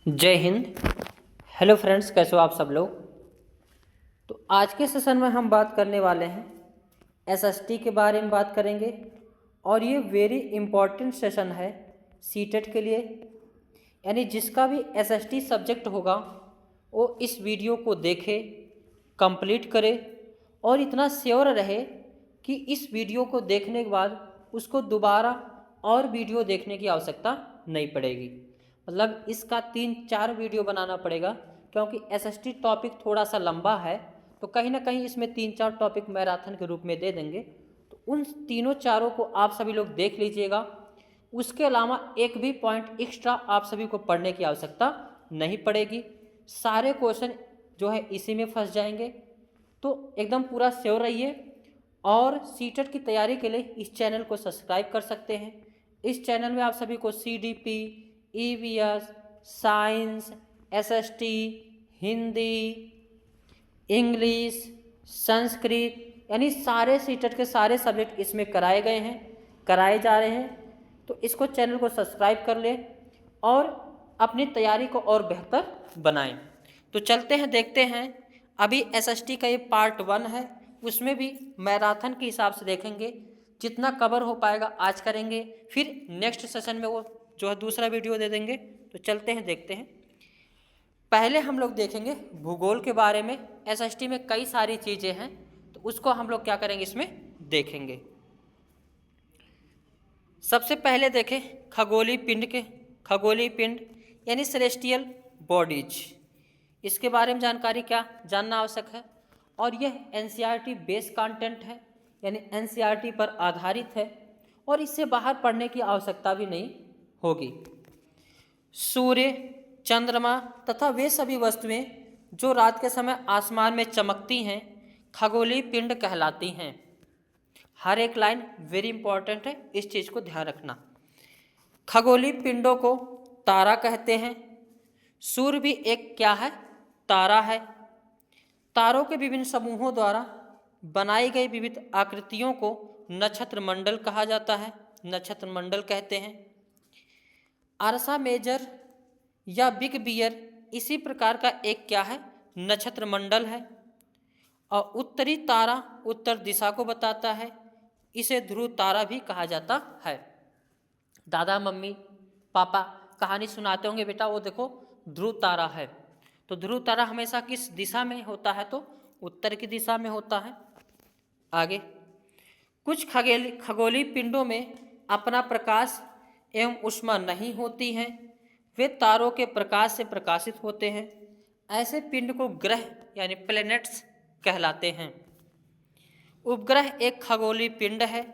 जय Hind. Hello friends, कैसे हो आप सब लोग। तो आज के सेशन में हम बात करने वाले हैं एसएसटी के बारे में बात करेंगे और ये वेरी इम्पॉर्टेंट सेशन है सीटेट के लिए। यानी जिसका भी एसएसटी सब्जेक्ट होगा वो इस वीडियो को देखे, कंप्लीट करे और इतना श्योर रहे कि इस वीडियो को देखने के बाद उसको दोबारा और वीडियो देखने की आवश्यकता नहीं पड़ेगी। मतलब इसका 3-4 वीडियो बनाना पड़ेगा क्योंकि एसएसटी टॉपिक थोड़ा सा लंबा है, तो कहीं ना कहीं इसमें 3-4 टॉपिक मैराथन के रूप में दे देंगे। तो उन तीनों चारों को आप सभी लोग देख लीजिएगा। उसके अलावा एक भी पॉइंट एक्स्ट्रा आप सभी को पढ़ने की आवश्यकता नहीं पड़ेगी। सारे क्वेश्चन जो है इसी में फंस जाएंगे। तो एकदम पूरा श्योर रहिए और सीटेट की तैयारी के लिए इस चैनल को सब्सक्राइब कर सकते हैं। इस चैनल में आप सभी को CDP, EVS, science, SST, Hindi, English, Sanskrit यानी सारे सीटेट के सारे सब्जेक्ट इसमें कराए गए हैं, कराए जा रहे हैं। तो इसको चैनल को सब्सक्राइब कर लें और अपनी तैयारी को और बेहतर बनाएं। तो चलते हैं, देखते हैं। अभी एसएसटी का ये पार्ट 1 है, उसमें भी मैराथन के हिसाब से देखेंगे। जितना कवर हो पाएगा आज करेंगे, फिर नेक्स्ट सेशन में वो जो है दूसरा वीडियो दे देंगे। तो चलते हैं, देखते हैं। पहले हम लोग देखेंगे भूगोल के बारे में। एसएसटी में कई सारी चीज़ें हैं, तो उसको हम लोग क्या करेंगे, इसमें देखेंगे। सबसे पहले देखें खगोलीय पिंड यानी सेलेस्टियल बॉडीज। इसके बारे में जानकारी क्या जानना आवश्यक है। और यह एनसीईआरटी बेस कंटेंट है, यानी एनसीईआरटी पर आधारित है और इससे बाहर पढ़ने की आवश्यकता भी नहीं होगी। सूर्य, चंद्रमा तथा वे सभी वस्तुएं जो रात के समय आसमान में चमकती हैं खगोलीय पिंड कहलाती हैं। हर एक लाइन वेरी इंपॉर्टेंट है, इस चीज़ को ध्यान रखना। खगोलीय पिंडों को तारा कहते हैं। सूर्य भी एक क्या है, तारा है। तारों के विभिन्न समूहों द्वारा बनाई गई विविध आकृतियों को नक्षत्र मंडल कहा जाता है, नक्षत्र मंडल कहते हैं। अर्सा मेजर या बिग बियर इसी प्रकार का एक क्या है, नक्षत्र मंडल है। और उत्तरी तारा उत्तर दिशा को बताता है, इसे ध्रुव तारा भी कहा जाता है। दादा मम्मी पापा कहानी सुनाते होंगे, बेटा वो देखो ध्रुव तारा है। तो ध्रुव तारा हमेशा किस दिशा में होता है, तो उत्तर की दिशा में होता है। आगे कुछ खगोलीय पिंडों में अपना प्रकाश एवं ऊष्मा नहीं होती हैं, वे तारों के प्रकाश से प्रकाशित होते हैं। ऐसे पिंड को ग्रह यानी प्लैनेट्स कहलाते हैं। उपग्रह एक खगोलीय पिंड है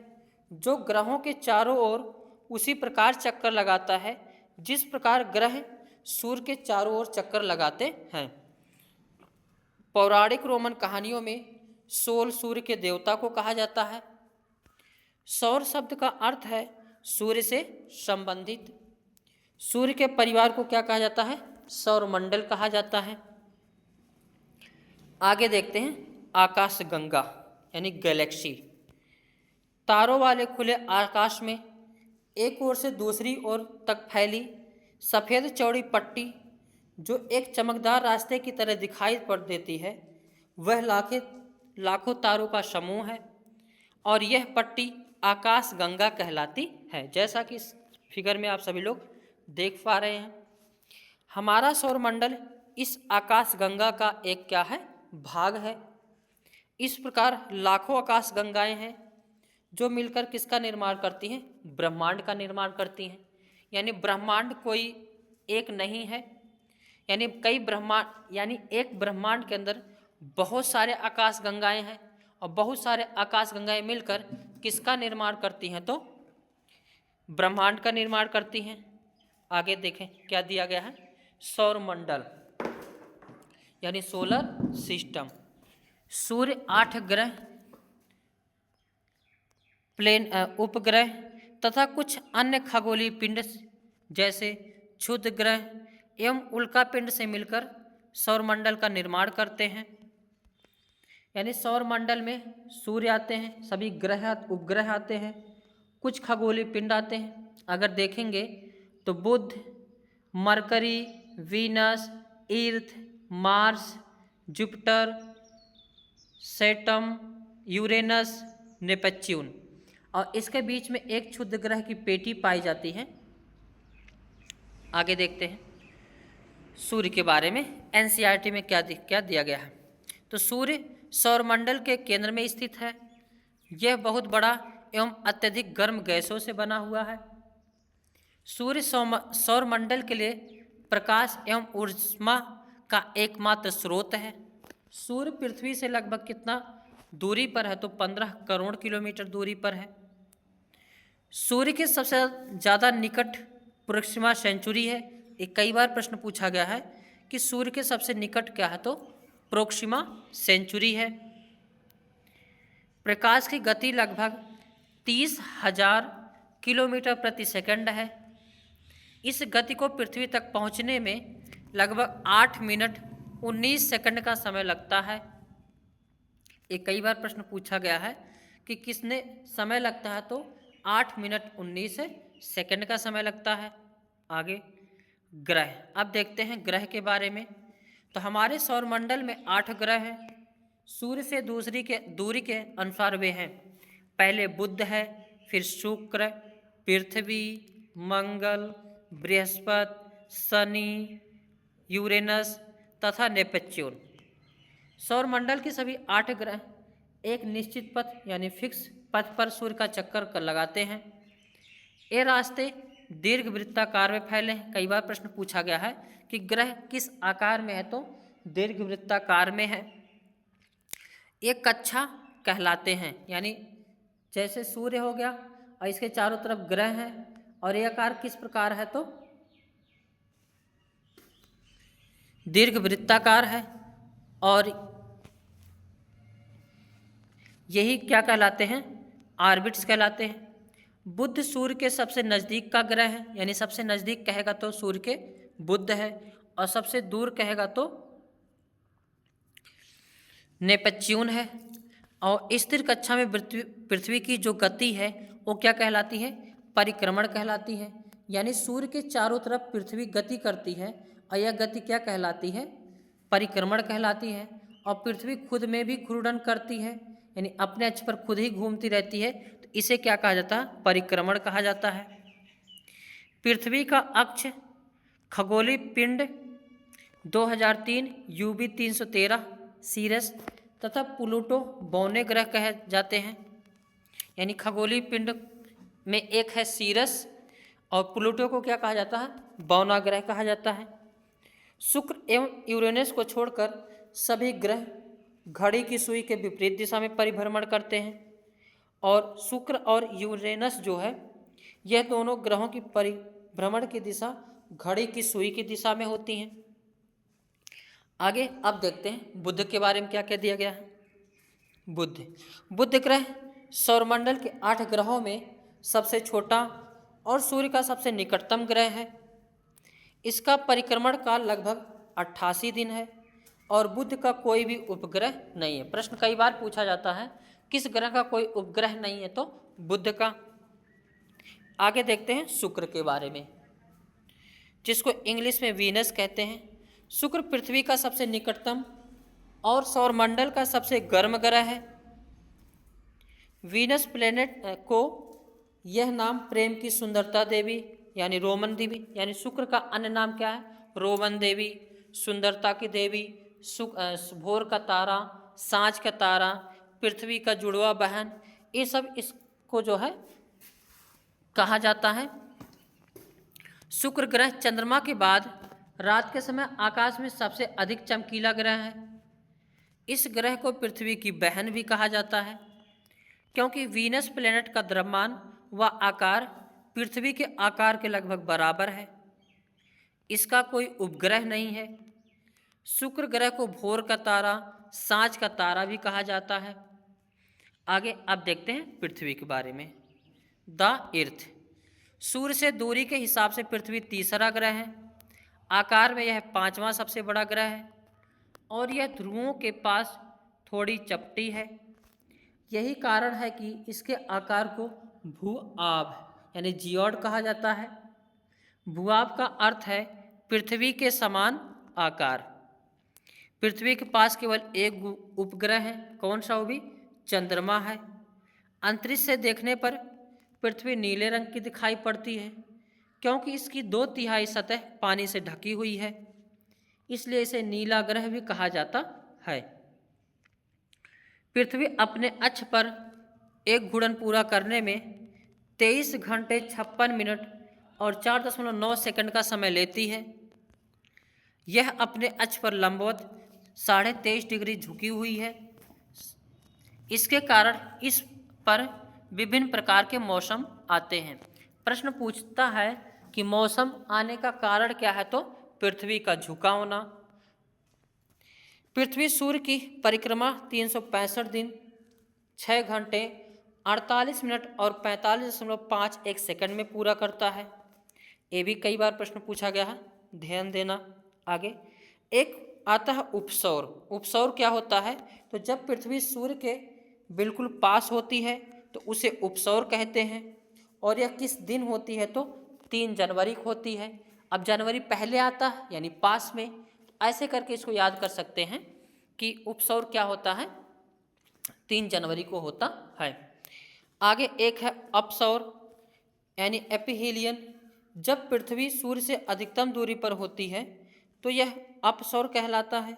जो ग्रहों के चारों ओर उसी प्रकार चक्कर लगाता है जिस प्रकार ग्रह सूर्य के चारों ओर चक्कर लगाते हैं। पौराणिक रोमन कहानियों में सोल सूर्य के देवता को कहा जाता है। सौर शब्द का अर्थ है सूर्य से संबंधित। सूर्य के परिवार को क्या कहा जाता है, सौरमंडल कहा जाता है। आगे देखते हैं आकाश गंगा यानी गैलेक्सी। तारों वाले खुले आकाश में एक ओर से दूसरी ओर तक फैली सफ़ेद चौड़ी पट्टी जो एक चमकदार रास्ते की तरह दिखाई पड़ देती है, वह लाखों तारों का समूह है और यह पट्टी आकाश गंगा कहलाती है। जैसा कि इस फिगर में आप सभी लोग देख पा रहे हैं, हमारा सौरमंडल इस आकाश गंगा का एक क्या है, भाग है। इस प्रकार लाखों आकाश गंगाएं हैं जो मिलकर किसका निर्माण करती हैं, ब्रह्मांड का निर्माण करती हैं। यानी ब्रह्मांड कोई एक नहीं है, यानी कई ब्रह्मांड, यानी एक ब्रह्मांड के अंदर बहुत सारे आकाश गंगाएं हैं और बहुत सारे आकाश गंगाएं मिलकर किसका निर्माण करती हैं, तो ब्रह्मांड का निर्माण करती हैं। आगे देखें क्या दिया गया है, सौरमंडल यानी सोलर सिस्टम। सूर्य 8 ग्रह, उपग्रह तथा कुछ अन्य खगोलीय पिंड जैसे क्षुद्र ग्रह एवं उल्का पिंड से मिलकर सौरमंडल का निर्माण करते हैं। यानी सौरमंडल में सूर्य आते हैं, सभी ग्रह उपग्रह आते हैं, कुछ खगोलीय पिंड आते हैं। अगर देखेंगे तो बुध, Mercury, Venus, Earth, Mars, Jupiter, Saturn, Uranus, Neptune. और इसके बीच में एक क्षुद्र ग्रह की पेटी पाई जाती है। आगे देखते हैं सूर्य के बारे में एनसीईआरटी में क्या दिया गया है। तो सूर्य सौरमंडल के केंद्र में स्थित है। यह बहुत बड़ा एवं अत्यधिक गर्म गैसों से बना हुआ है। सूर्य सौरमंडल के लिए प्रकाश एवं ऊष्मा का एकमात्र स्रोत है। सूर्य पृथ्वी से लगभग कितना दूरी पर है? तो 15 करोड़ किलोमीटर दूरी पर है। सूर्य के सबसे ज़्यादा निकट प्रोक्सिमा सेंचुरी है। एक कई बार प्रश्न पूछा गया है कि सूर्य के सबसे निकट क्या है? तो प्रोक्सिमा सेंचुरी है। प्रकाश की गति लगभग 30,000 किलोमीटर प्रति सेकंड है। इस गति को पृथ्वी तक पहुंचने में लगभग 8 मिनट 19 सेकंड का समय लगता है। एक कई बार प्रश्न पूछा गया है कि किसने समय लगता है? तो 8 मिनट 19 सेकंड का समय लगता है। आगे ग्रह, अब देखते हैं ग्रह के बारे में। तो हमारे सौरमंडल में 8 ग्रह हैं। सूर्य से दूरी के अनुसार वे हैं। पहले बुध है, फिर शुक्र, पृथ्वी, मंगल, बृहस्पति, शनि, यूरेनस तथा नेपच्यून। सौरमंडल के सभी 8 ग्रह एक निश्चित पथ यानी फिक्स पथ पर सूर्य का चक्कर लगाते हैं। ये रास्ते दीर्घ वृत्ताकार में फैले हैं। कई बार प्रश्न पूछा गया है कि ग्रह किस आकार में है? तो दीर्घ वृत्ताकार में है। ये कक्षा कहलाते हैं, यानी जैसे सूर्य हो गया और इसके चारों तरफ ग्रह हैं और ये आकार किस प्रकार है? तो दीर्घ वृत्ताकार है। और यही क्या कहलाते हैं? ऑर्बिट्स कहलाते हैं। बुध सूर्य के सबसे नज़दीक का ग्रह है, यानी सबसे नज़दीक कहेगा तो सूर्य के बुध है, और सबसे दूर कहेगा तो नेपच्यून है। और स्थिर कक्षा में पृथ्वी की जो गति है वो क्या कहलाती है? परिक्रमण कहलाती है। यानी सूर्य के चारों तरफ पृथ्वी गति करती है और यह गति क्या कहलाती है? परिक्रमण कहलाती है। और पृथ्वी खुद में भी घूर्णन करती है, यानी अपने अक्ष पर खुद ही घूमती रहती है, तो इसे क्या कहा जाता है? परिक्रमण कहा जाता है। पृथ्वी का अक्ष खगोलीय पिंड 2003 UV 313 सीरस तथा प्लूटो बौने ग्रह कहे जाते हैं। यानी खगोलीय पिंड में एक है सीरस और प्लूटो को क्या कहा जाता है? बौना ग्रह कहा जाता है। शुक्र एवं यूरेनस को छोड़कर सभी ग्रह घड़ी की सुई के विपरीत दिशा में परिभ्रमण करते हैं। और शुक्र और यूरेनस जो है यह दोनों ग्रहों की परिभ्रमण की दिशा घड़ी की सुई की दिशा में होती हैं। आगे अब देखते हैं बुध के बारे में क्या कह दिया गया है। बुध ग्रह सौरमंडल के 8 ग्रहों में सबसे छोटा और सूर्य का सबसे निकटतम ग्रह है। इसका परिक्रमण काल लगभग 88 दिन है और बुध का कोई भी उपग्रह नहीं है। प्रश्न कई बार पूछा जाता है किस ग्रह का कोई उपग्रह नहीं है? तो बुध का। आगे देखते हैं शुक्र के बारे में, जिसको इंग्लिश में वीनस कहते हैं। शुक्र पृथ्वी का सबसे निकटतम और सौरमंडल का सबसे गर्म ग्रह है। वीनस प्लेनेट को यह नाम प्रेम की सुंदरता देवी यानी रोमन देवी, यानी शुक्र का अन्य नाम क्या है? रोमन देवी, सुंदरता की देवी, भोर का तारा, सांझ का तारा, पृथ्वी का जुड़वा बहन, ये सब इसको जो है कहा जाता है। शुक्र ग्रह चंद्रमा के बाद रात के समय आकाश में सबसे अधिक चमकीला ग्रह है। इस ग्रह को पृथ्वी की बहन भी कहा जाता है, क्योंकि वीनस प्लेनेट का द्रव्यमान व आकार पृथ्वी के आकार के लगभग बराबर है। इसका कोई उपग्रह नहीं है। शुक्र ग्रह को भोर का तारा, सांझ का तारा भी कहा जाता है। आगे अब देखते हैं पृथ्वी के बारे में। द अर्थ, सूर्य से दूरी के हिसाब से पृथ्वी तीसरा ग्रह है। आकार में यह 5वां सबसे बड़ा ग्रह है और यह ध्रुवों के पास थोड़ी चपटी है। यही कारण है कि इसके आकार को भूआभ यानी जियोड कहा जाता है। भूआभ का अर्थ है पृथ्वी के समान आकार। पृथ्वी के पास केवल एक उपग्रह है, कौन सा? वो भी चंद्रमा है। अंतरिक्ष से देखने पर पृथ्वी नीले रंग की दिखाई पड़ती है क्योंकि इसकी 2/3 सतह पानी से ढकी हुई है, इसलिए इसे नीला ग्रह भी कहा जाता है। पृथ्वी अपने अक्ष पर एक घूर्णन पूरा करने में 23 घंटे 56 मिनट और 4.9 सेकंड का समय लेती है। यह अपने अक्ष पर लंबवत 23.5 डिग्री झुकी हुई है। इसके कारण इस पर विभिन्न प्रकार के मौसम आते हैं। प्रश्न पूछता है कि मौसम आने का कारण क्या है, तो पृथ्वी का झुका होना। पृथ्वी सूर्य की परिक्रमा 365 दिन 6 घंटे 48 मिनट और 45.51 सेकंड में पूरा करता है। ये भी कई बार प्रश्न पूछा गया है, ध्यान देना। आगे एक आता है उपसौर। उपसौर क्या होता है? तो जब पृथ्वी सूर्य के बिल्कुल पास होती है तो उसे उपसौर कहते हैं। और यह किस दिन होती है? तो 3 जनवरी को होती है। अब जनवरी पहले आता है यानी पास में, ऐसे करके इसको याद कर सकते हैं कि उपसौर क्या होता है, 3 जनवरी को होता है। आगे एक है अपसौर यानी एपिहीलियन। जब पृथ्वी सूर्य से अधिकतम दूरी पर होती है तो यह अपसौर कहलाता है।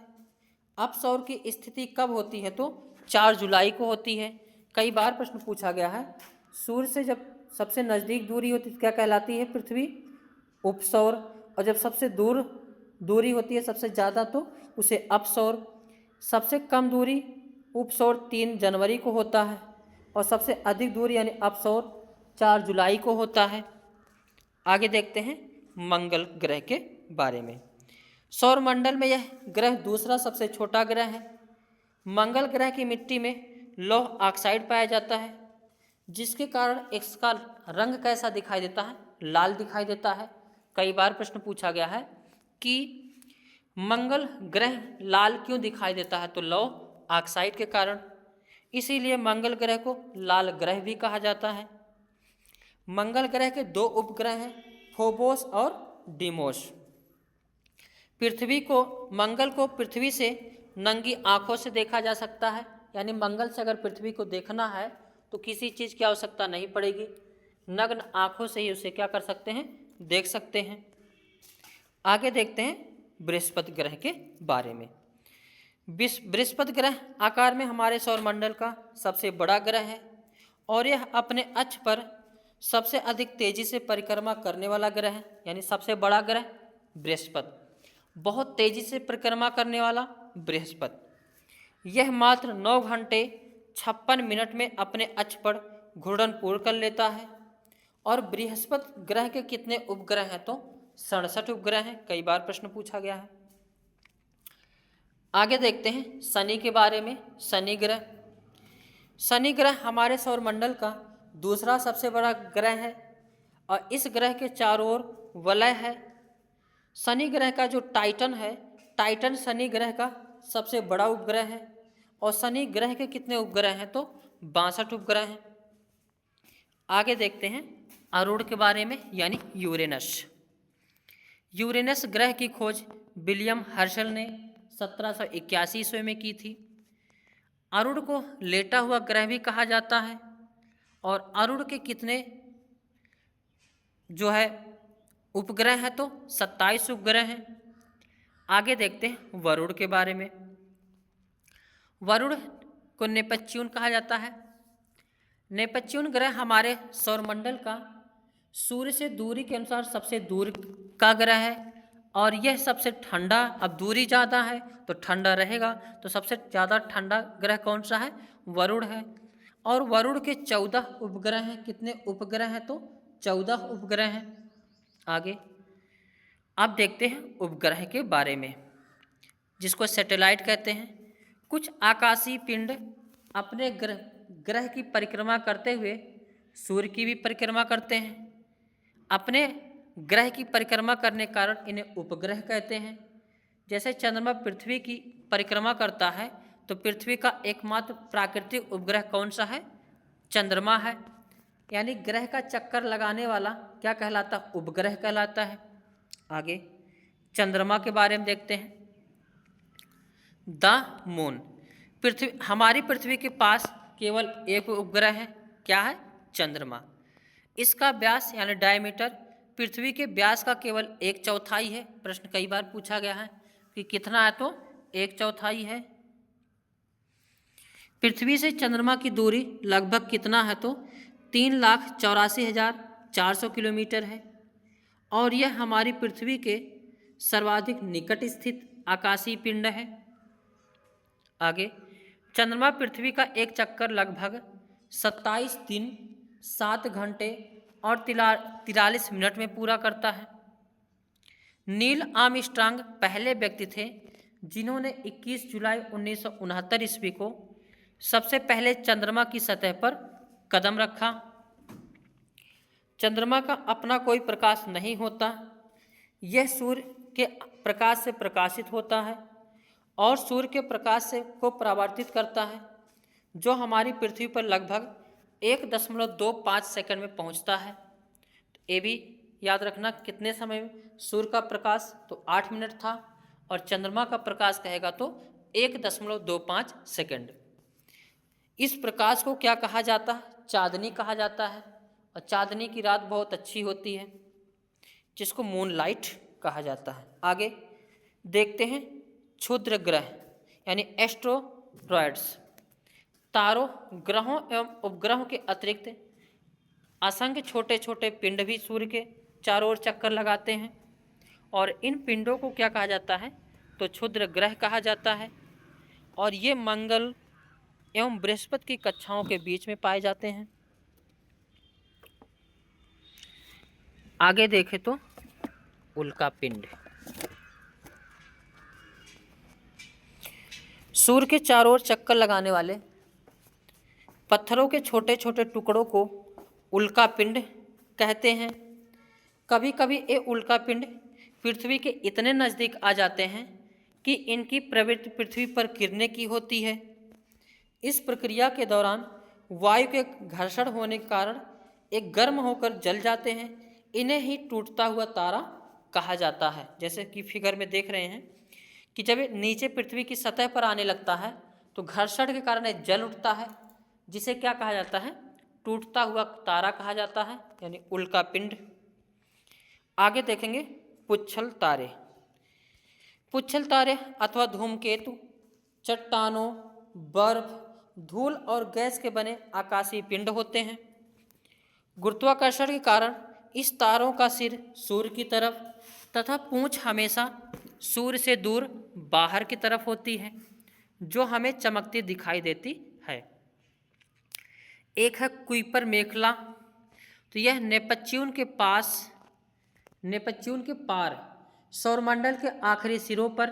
अपसौर की स्थिति कब होती है? तो 4 जुलाई को होती है। कई बार प्रश्न पूछा गया है, सूर्य से जब सबसे नज़दीक दूरी होती है क्या कहलाती है? पृथ्वी उपसौर। और जब सबसे दूर दूरी होती है सबसे ज़्यादा तो उसे अपसौर। सबसे कम दूरी उपसौर 3 जनवरी को होता है और सबसे अधिक दूरी यानी अपसौर 4 जुलाई को होता है। आगे देखते हैं मंगल ग्रह के बारे में। सौरमंडल में यह ग्रह दूसरा सबसे छोटा ग्रह है। मंगल ग्रह की मिट्टी में लौह ऑक्साइड पाया जाता है, जिसके कारण इसका रंग कैसा दिखाई देता है? लाल दिखाई देता है। कई बार प्रश्न पूछा गया है कि मंगल ग्रह लाल क्यों दिखाई देता है? तो लौह ऑक्साइड के कारण। इसीलिए मंगल ग्रह को लाल ग्रह भी कहा जाता है। मंगल ग्रह के 2 उपग्रह हैं, फोबोस और डीमोस। मंगल को पृथ्वी से नंगी आंखों से देखा जा सकता है, यानी मंगल से अगर पृथ्वी को देखना है तो किसी चीज़ की आवश्यकता नहीं पड़ेगी, नग्न आंखों से ही उसे क्या कर सकते हैं? देख सकते हैं। आगे देखते हैं बृहस्पति ग्रह के बारे में। बृहस्पति ग्रह आकार में हमारे सौरमंडल का सबसे बड़ा ग्रह है और यह अपने अक्ष पर सबसे अधिक तेजी से परिक्रमा करने वाला ग्रह है, यानी सबसे बड़ा ग्रह बृहस्पति, बहुत तेजी से परिक्रमा करने वाला बृहस्पति। यह मात्र 9 घंटे 56 मिनट में अपने अक्ष पर घूर्णन पूर्ण कर लेता है। और बृहस्पति ग्रह के कितने उपग्रह हैं? तो 67 उपग्रह हैं। कई बार प्रश्न पूछा गया है। आगे देखते हैं शनि के बारे में। शनि ग्रह हमारे सौरमंडल का दूसरा सबसे बड़ा ग्रह है और इस ग्रह के चारों ओर वलय है। शनि ग्रह का जो टाइटन है, टाइटन शनि ग्रह का सबसे बड़ा उपग्रह है। और शनि ग्रह के कितने उपग्रह हैं? तो 62 उपग्रह हैं। आगे देखते हैं अरुण के बारे में, यानी यूरेनस। यूरेनस ग्रह की खोज विलियम हर्शल ने 1781 ईस्वी में की थी। अरुण को लेटा हुआ ग्रह भी कहा जाता है। और अरुण के कितने जो है उपग्रह हैं? तो 27 उपग्रह हैं। आगे देखते हैं वरुण के बारे में। वरुण को नेपच्यून कहा जाता है। नेपच्यून ग्रह हमारे सौरमंडल का सूर्य से दूरी के अनुसार सबसे दूर का ग्रह है और यह सबसे ठंडा, अब दूरी ज़्यादा है तो ठंडा रहेगा, तो सबसे ज़्यादा ठंडा ग्रह कौन सा है? वरुण है। और वरुण के 14 उपग्रह हैं। कितने उपग्रह हैं? तो 14 उपग्रह हैं। आगे अब देखते हैं उपग्रह के बारे में, जिसको सैटेलाइट कहते हैं। कुछ आकाशीय पिंड अपने ग्रह की परिक्रमा करते हुए सूर्य की भी परिक्रमा करते हैं। अपने ग्रह की परिक्रमा करने के कारण इन्हें उपग्रह कहते हैं। जैसे चंद्रमा पृथ्वी की परिक्रमा करता है तो पृथ्वी का एकमात्र प्राकृतिक उपग्रह कौन सा है? चंद्रमा है। यानी ग्रह का चक्कर लगाने वाला क्या कहलाता? उपग्रह कहलाता है। आगे चंद्रमा के बारे में देखते हैं। द मून, पृथ्वी, हमारी पृथ्वी के पास केवल एक उपग्रह है, क्या है? चंद्रमा। इसका व्यास यानी डायमीटर पृथ्वी के व्यास का केवल 1/4 है। प्रश्न कई बार पूछा गया है कि कितना है, तो 1/4 है। पृथ्वी से चंद्रमा की दूरी लगभग कितना है, तो 3,84,400 किलोमीटर है और यह हमारी पृथ्वी के सर्वाधिक निकट स्थित आकाशीय पिंड है। आगे, चंद्रमा पृथ्वी का एक चक्कर लगभग 27 दिन 7 घंटे और 43 मिनट में पूरा करता है। नील आर्मस्ट्रांग पहले व्यक्ति थे जिन्होंने 21 जुलाई 1969 ईस्वी को सबसे पहले चंद्रमा की सतह पर कदम रखा। चंद्रमा का अपना कोई प्रकाश नहीं होता, यह सूर्य के प्रकाश से प्रकाशित होता है और सूर्य के प्रकाश से को परावर्तित करता है, जो हमारी पृथ्वी पर लगभग 1.25 सेकंड में पहुंचता है। तो ये भी याद रखना, कितने समय में सूर्य का प्रकाश, तो 8 मिनट था, और चंद्रमा का प्रकाश कहेगा तो 1.25 सेकंड। इस प्रकाश को क्या कहा जाता है? चांदनी कहा जाता है, और चांदनी की रात बहुत अच्छी होती है जिसको मून लाइट कहा जाता है। आगे देखते हैं क्षुद्र ग्रह यानी एस्ट्रोरॉयड्स। तारों, ग्रहों एवं उपग्रहों के अतिरिक्त असंख्य छोटे छोटे पिंड भी सूर्य के चारों ओर चक्कर लगाते हैं और इन पिंडों को क्या कहा जाता है? तो क्षुद्र ग्रह कहा जाता है और ये मंगल एवं बृहस्पति की कक्षाओं के बीच में पाए जाते हैं। आगे देखें तो उल्का पिंड। सूर्य के चारों ओर चक्कर लगाने वाले पत्थरों के छोटे छोटे टुकड़ों को उल्का पिंड कहते हैं। कभी कभी ये उल्का पिंड पृथ्वी के इतने नज़दीक आ जाते हैं कि इनकी प्रवृत्ति पृथ्वी पर गिरने की होती है। इस प्रक्रिया के दौरान वायु के घर्षण होने के कारण एक गर्म होकर जल जाते हैं। इन्हें ही टूटता हुआ तारा कहा जाता है। जैसे कि फिगर में देख रहे हैं कि जब ये नीचे पृथ्वी की सतह पर आने लगता है तो घर्षण के कारण एक जल उठता है, जिसे क्या कहा जाता है? टूटता हुआ तारा कहा जाता है, यानी उल्का पिंड। आगे देखेंगे पुच्छल तारे। पुच्छल तारे अथवा धूमकेतु चट्टानों, बर्फ, धूल और गैस के बने आकाशीय पिंड होते हैं। गुरुत्वाकर्षण के कारण इस तारों का सिर सूर्य की तरफ तथा पूंछ हमेशा सूर्य से दूर बाहर की तरफ होती है, जो हमें चमकती दिखाई देती है। एक है कुइपर मेखला, तो यह नेपच्यून के पार सौरमंडल के आखिरी सिरों पर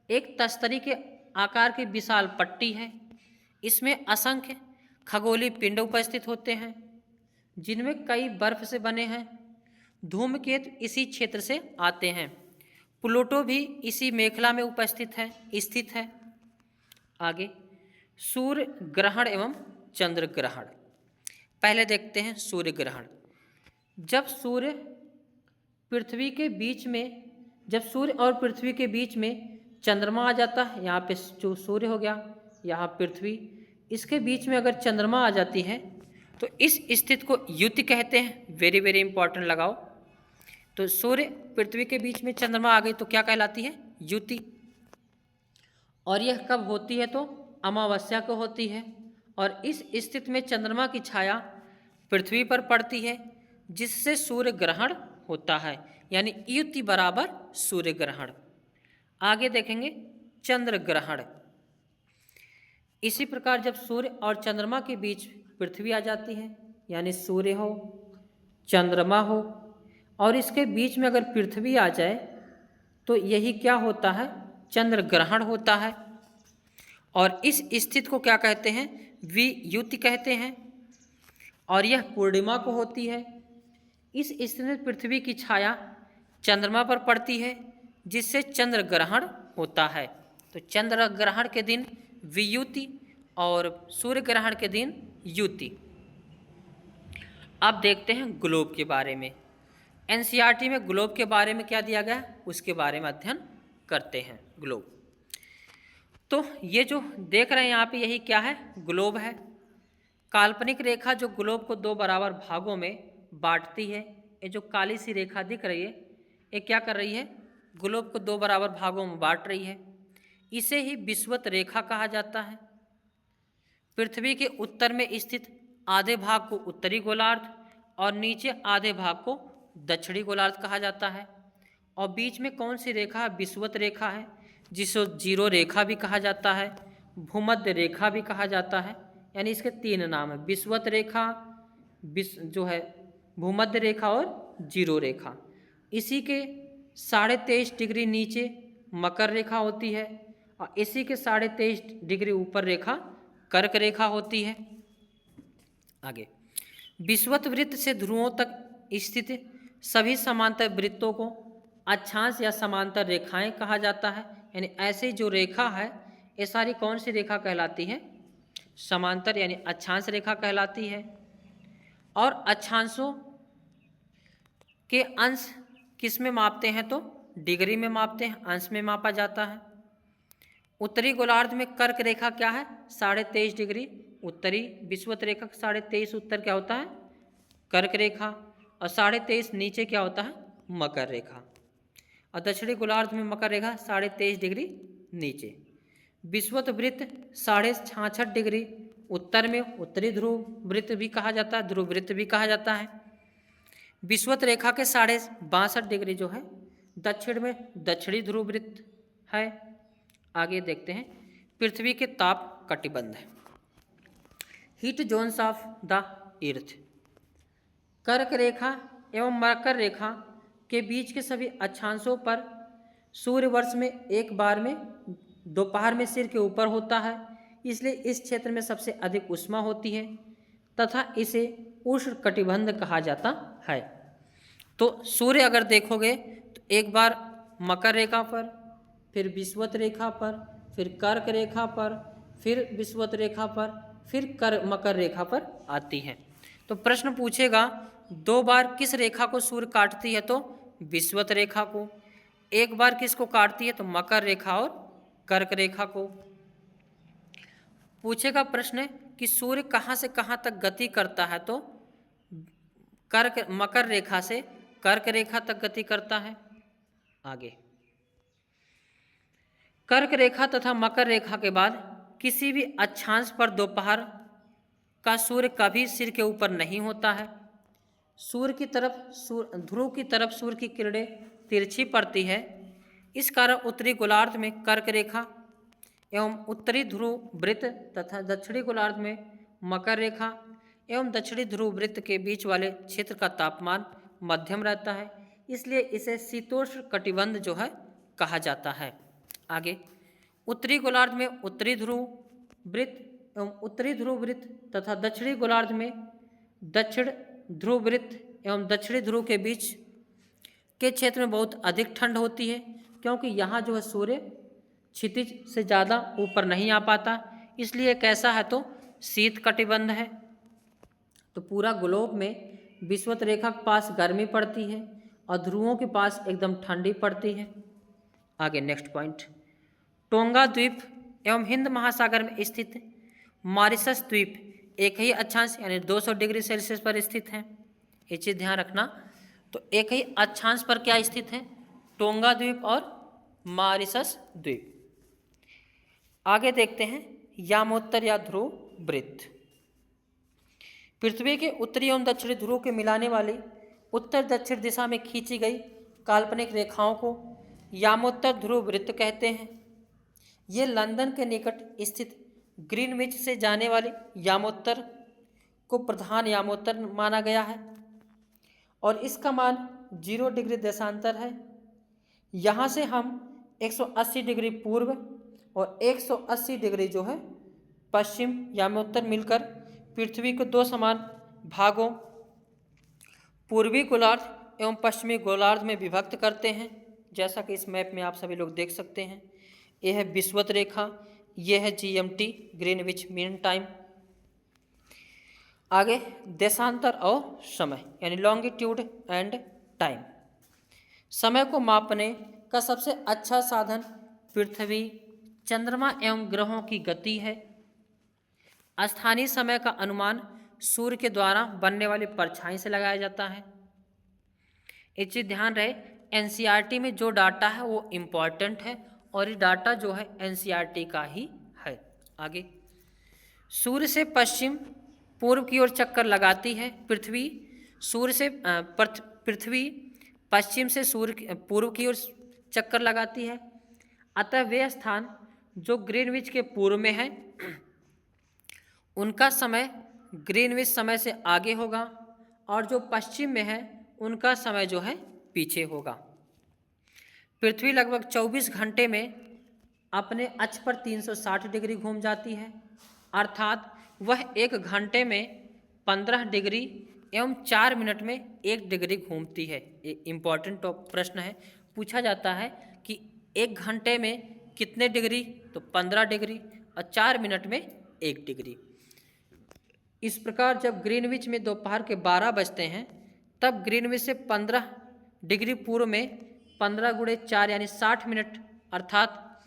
एक तस्तरी के आकार की विशाल पट्टी है। इसमें असंख्य खगोलीय पिंड उपस्थित होते हैं, जिनमें कई बर्फ से बने हैं। धूमकेतु इसी क्षेत्र से आते हैं। प्लूटो भी इसी मेखला में स्थित है। आगे सूर्य ग्रहण एवं चंद्र ग्रहण। पहले देखते हैं सूर्य ग्रहण। जब सूर्य और पृथ्वी के बीच में चंद्रमा आ जाता है, यहाँ पे जो सूर्य हो गया, यहाँ पृथ्वी, इसके बीच में अगर चंद्रमा आ जाती है तो इस स्थिति को युति कहते हैं। वेरी वेरी इंपॉर्टेंट लगाओ। तो सूर्य पृथ्वी के बीच में चंद्रमा आ गई तो क्या कहलाती है? युति। और यह कब होती है? तो अमावस्या को होती है और इस स्थिति में चंद्रमा की छाया पृथ्वी पर पड़ती है, जिससे सूर्य ग्रहण होता है, यानी युति बराबर सूर्य ग्रहण। आगे देखेंगे चंद्र ग्रहण। इसी प्रकार जब सूर्य और चंद्रमा के बीच पृथ्वी आ जाती है, यानी सूर्य हो, चंद्रमा हो और इसके बीच में अगर पृथ्वी आ जाए तो यही क्या होता है? चंद्र ग्रहण होता है। और इस स्थिति को क्या कहते हैं? वियुति कहते हैं और यह पूर्णिमा को होती है। इस स्थिति में पृथ्वी की छाया चंद्रमा पर पड़ती है, जिससे चंद्र ग्रहण होता है। तो चंद्र ग्रहण के दिन वियुति और सूर्य ग्रहण के दिन युति। अब देखते हैं ग्लोब के बारे में। एनसीईआरटी में ग्लोब के बारे में क्या दिया गया है, उसके बारे में अध्ययन करते हैं ग्लोब। तो ये जो देख रहे हैं यहाँ पे, यही क्या है, ग्लोब है। काल्पनिक रेखा जो ग्लोब को दो बराबर भागों में बांटती है, ये जो काली सी रेखा दिख रही है, ये क्या कर रही है, ग्लोब को दो बराबर भागों में बांट रही है। इसे ही विषुवत रेखा कहा जाता है। पृथ्वी के उत्तर में स्थित आधे भाग को उत्तरी गोलार्ध और नीचे आधे भाग को दक्षिणी गोलार्ध कहा जाता है। और बीच में कौन सी रेखा, विषुवत रेखा है, जिसे जीरो रेखा भी कहा जाता है, भूमध्य रेखा भी कहा जाता है। यानी इसके तीन नाम है, विषुवत रेखा, जो है भूमध्य रेखा और जीरो रेखा। इसी के 23.5 डिग्री नीचे मकर रेखा होती है और इसी के 23.5 डिग्री ऊपर रेखा कर्क रेखा होती है। आगे, विषुवत वृत्त से ध्रुवों तक स्थित सभी समांतर वृत्तों को अक्षांश या समांतर रेखाएं कहा जाता है। यानी ऐसी जो रेखा है, ये सारी कौन सी रेखा कहलाती है, समांतर यानी अक्षांश रेखा कहलाती है। और अक्षांशों के अंश किस में मापते हैं, तो डिग्री में मापते हैं, अंश में मापा जाता है। उत्तरी गोलार्ध में कर्क रेखा क्या है, 23.5 डिग्री उत्तरी, विषुवत रेखा 23.5 उत्तर क्या होता है, कर्क रेखा, और 23.5 नीचे क्या होता है, मकर रेखा। और दक्षिणी गोलार्ध में मकर रेखा 23.5 डिग्री नीचे। विषुवत वृत्त 66.5 डिग्री उत्तर में उत्तरी ध्रुव वृत्त भी कहा जाता है, ध्रुव वृत्त भी कहा जाता है। विषुवत रेखा के 62.5 डिग्री जो है दक्षिण में दक्षिणी ध्रुव वृत्त है। आगे देखते हैं, पृथ्वी के ताप कटिबंध है, heat zones of the earth. कर्क रेखा एवं मकर रेखा के बीच के सभी अक्षांशों पर सूर्य वर्ष में एक बार में दोपहर में सिर के ऊपर होता है, इसलिए इस क्षेत्र में सबसे अधिक ऊष्मा होती है तथा इसे उष्ण कटिबंध कहा जाता है। तो सूर्य अगर देखोगे तो एक बार मकर रेखा पर, फिर विषुवत रेखा पर, फिर कर्क रेखा पर, फिर विषुवत रेखा पर, फिर मकर रेखा पर आती है। तो प्रश्न पूछेगा, दो बार किस रेखा को सूर्य काटती है, तो विषुवत रेखा को। एक बार किसको काटती है, तो मकर रेखा और कर्क रेखा को। पूछेगा प्रश्न कि सूर्य कहाँ से कहाँ तक गति करता है, तो मकर रेखा से कर्क रेखा तक गति करता है। आगे, कर्क रेखा तथा मकर रेखा के बाद किसी भी अक्षांश पर दोपहर का सूर्य कभी सिर के ऊपर नहीं होता है। सूर्य की तरफ, ध्रुव की तरफ सूर्य की किरणें तिरछी पड़ती है। इस कारण उत्तरी गोलार्ध में कर्क रेखा एवं उत्तरी ध्रुव वृत्त तथा दक्षिणी गोलार्ध में मकर रेखा एवं दक्षिणी ध्रुव वृत्त के बीच वाले क्षेत्र का तापमान मध्यम रहता है, इसलिए इसे शीतोष्ण कटिबंध जो है कहा जाता है। आगे, उत्तरी गोलार्ध में उत्तरी ध्रुव वृत्त एवं उत्तरी ध्रुव वृत्त तथा दक्षिणी गोलार्ध में दक्षिण ध्रुव वृत्त एवं दक्षिणी ध्रुव के बीच के क्षेत्र में बहुत अधिक ठंड होती है, क्योंकि यहाँ जो है सूर्य क्षितिज से ज़्यादा ऊपर नहीं आ पाता, इसलिए कैसा है, तो शीत कटिबंध है। तो पूरा ग्लोब में विषुवत रेखा के पास गर्मी पड़ती है और ध्रुवों के पास एकदम ठंडी पड़ती है। आगे नेक्स्ट पॉइंट, टोंगा द्वीप एवं हिंद महासागर में स्थित मॉरिशस द्वीप एक ही अक्षांश यानी 200 डिग्री सेल्सियस पर स्थित है। ये चीज़ ध्यान रखना। तो एक ही अक्षांश पर क्या स्थित है, टोंगा द्वीप और मॉरिशस द्वीप। आगे देखते हैं, यामोत्तर या ध्रुव वृत्त। पृथ्वी के उत्तरी एवं दक्षिणी ध्रुव के मिलाने वाली उत्तर दक्षिण दिशा में खींची गई काल्पनिक रेखाओं को यामोत्तर ध्रुव वृत्त कहते हैं। ये लंदन के निकट स्थित ग्रीनविच से जाने वाले यामोत्तर को प्रधान यामोत्तर माना गया है और इसका मान 0 डिग्री देशांतर है। यहाँ से हम 180 डिग्री पूर्व और 180 डिग्री जो है पश्चिम यामोत्तर मिलकर पृथ्वी को दो समान भागों पूर्वी गोलार्ध एवं पश्चिमी गोलार्ध में विभक्त करते हैं, जैसा कि इस मैप में आप सभी लोग देख सकते हैं। यह है विषुवत रेखा, यह है GMT ग्रीनविच मीन टाइम। आगे देशांतर और समय यानी लॉन्गिट्यूड एंड टाइम। समय को मापने का सबसे अच्छा साधन पृथ्वी, चंद्रमा एवं ग्रहों की गति है। स्थानीय समय का अनुमान सूर्य के द्वारा बनने वाली परछाई से लगाया जाता है। एक चीज ध्यान रहे, एनसीईआरटी में जो डाटा है वो इम्पॉर्टेंट है और ये डाटा जो है एनसीईआरटी का ही है। आगे, सूर्य से पश्चिम पूर्व की ओर चक्कर लगाती है पृथ्वी। पृथ्वी पश्चिम से सूर्य पूर्व की ओर चक्कर लगाती है। अतः वे स्थान जो ग्रीनविच के पूर्व में है उनका समय ग्रीनविच समय से आगे होगा और जो पश्चिम में है उनका समय जो है पीछे होगा। पृथ्वी लगभग 24 घंटे में अपने अक्ष पर 360 डिग्री घूम जाती है, अर्थात वह 1 घंटे में 15 डिग्री एवं 4 मिनट में 1 डिग्री घूमती है। एक इम्पॉर्टेंट प्रश्न है, पूछा जाता है कि 1 घंटे में कितने डिग्री, तो 15 डिग्री और 4 मिनट में 1 डिग्री। इस प्रकार जब ग्रीनविच में दोपहर के 12 बजते हैं तब ग्रीनविच से 15 डिग्री पूर्व में 15 गुणे 4 यानी 60 मिनट, अर्थात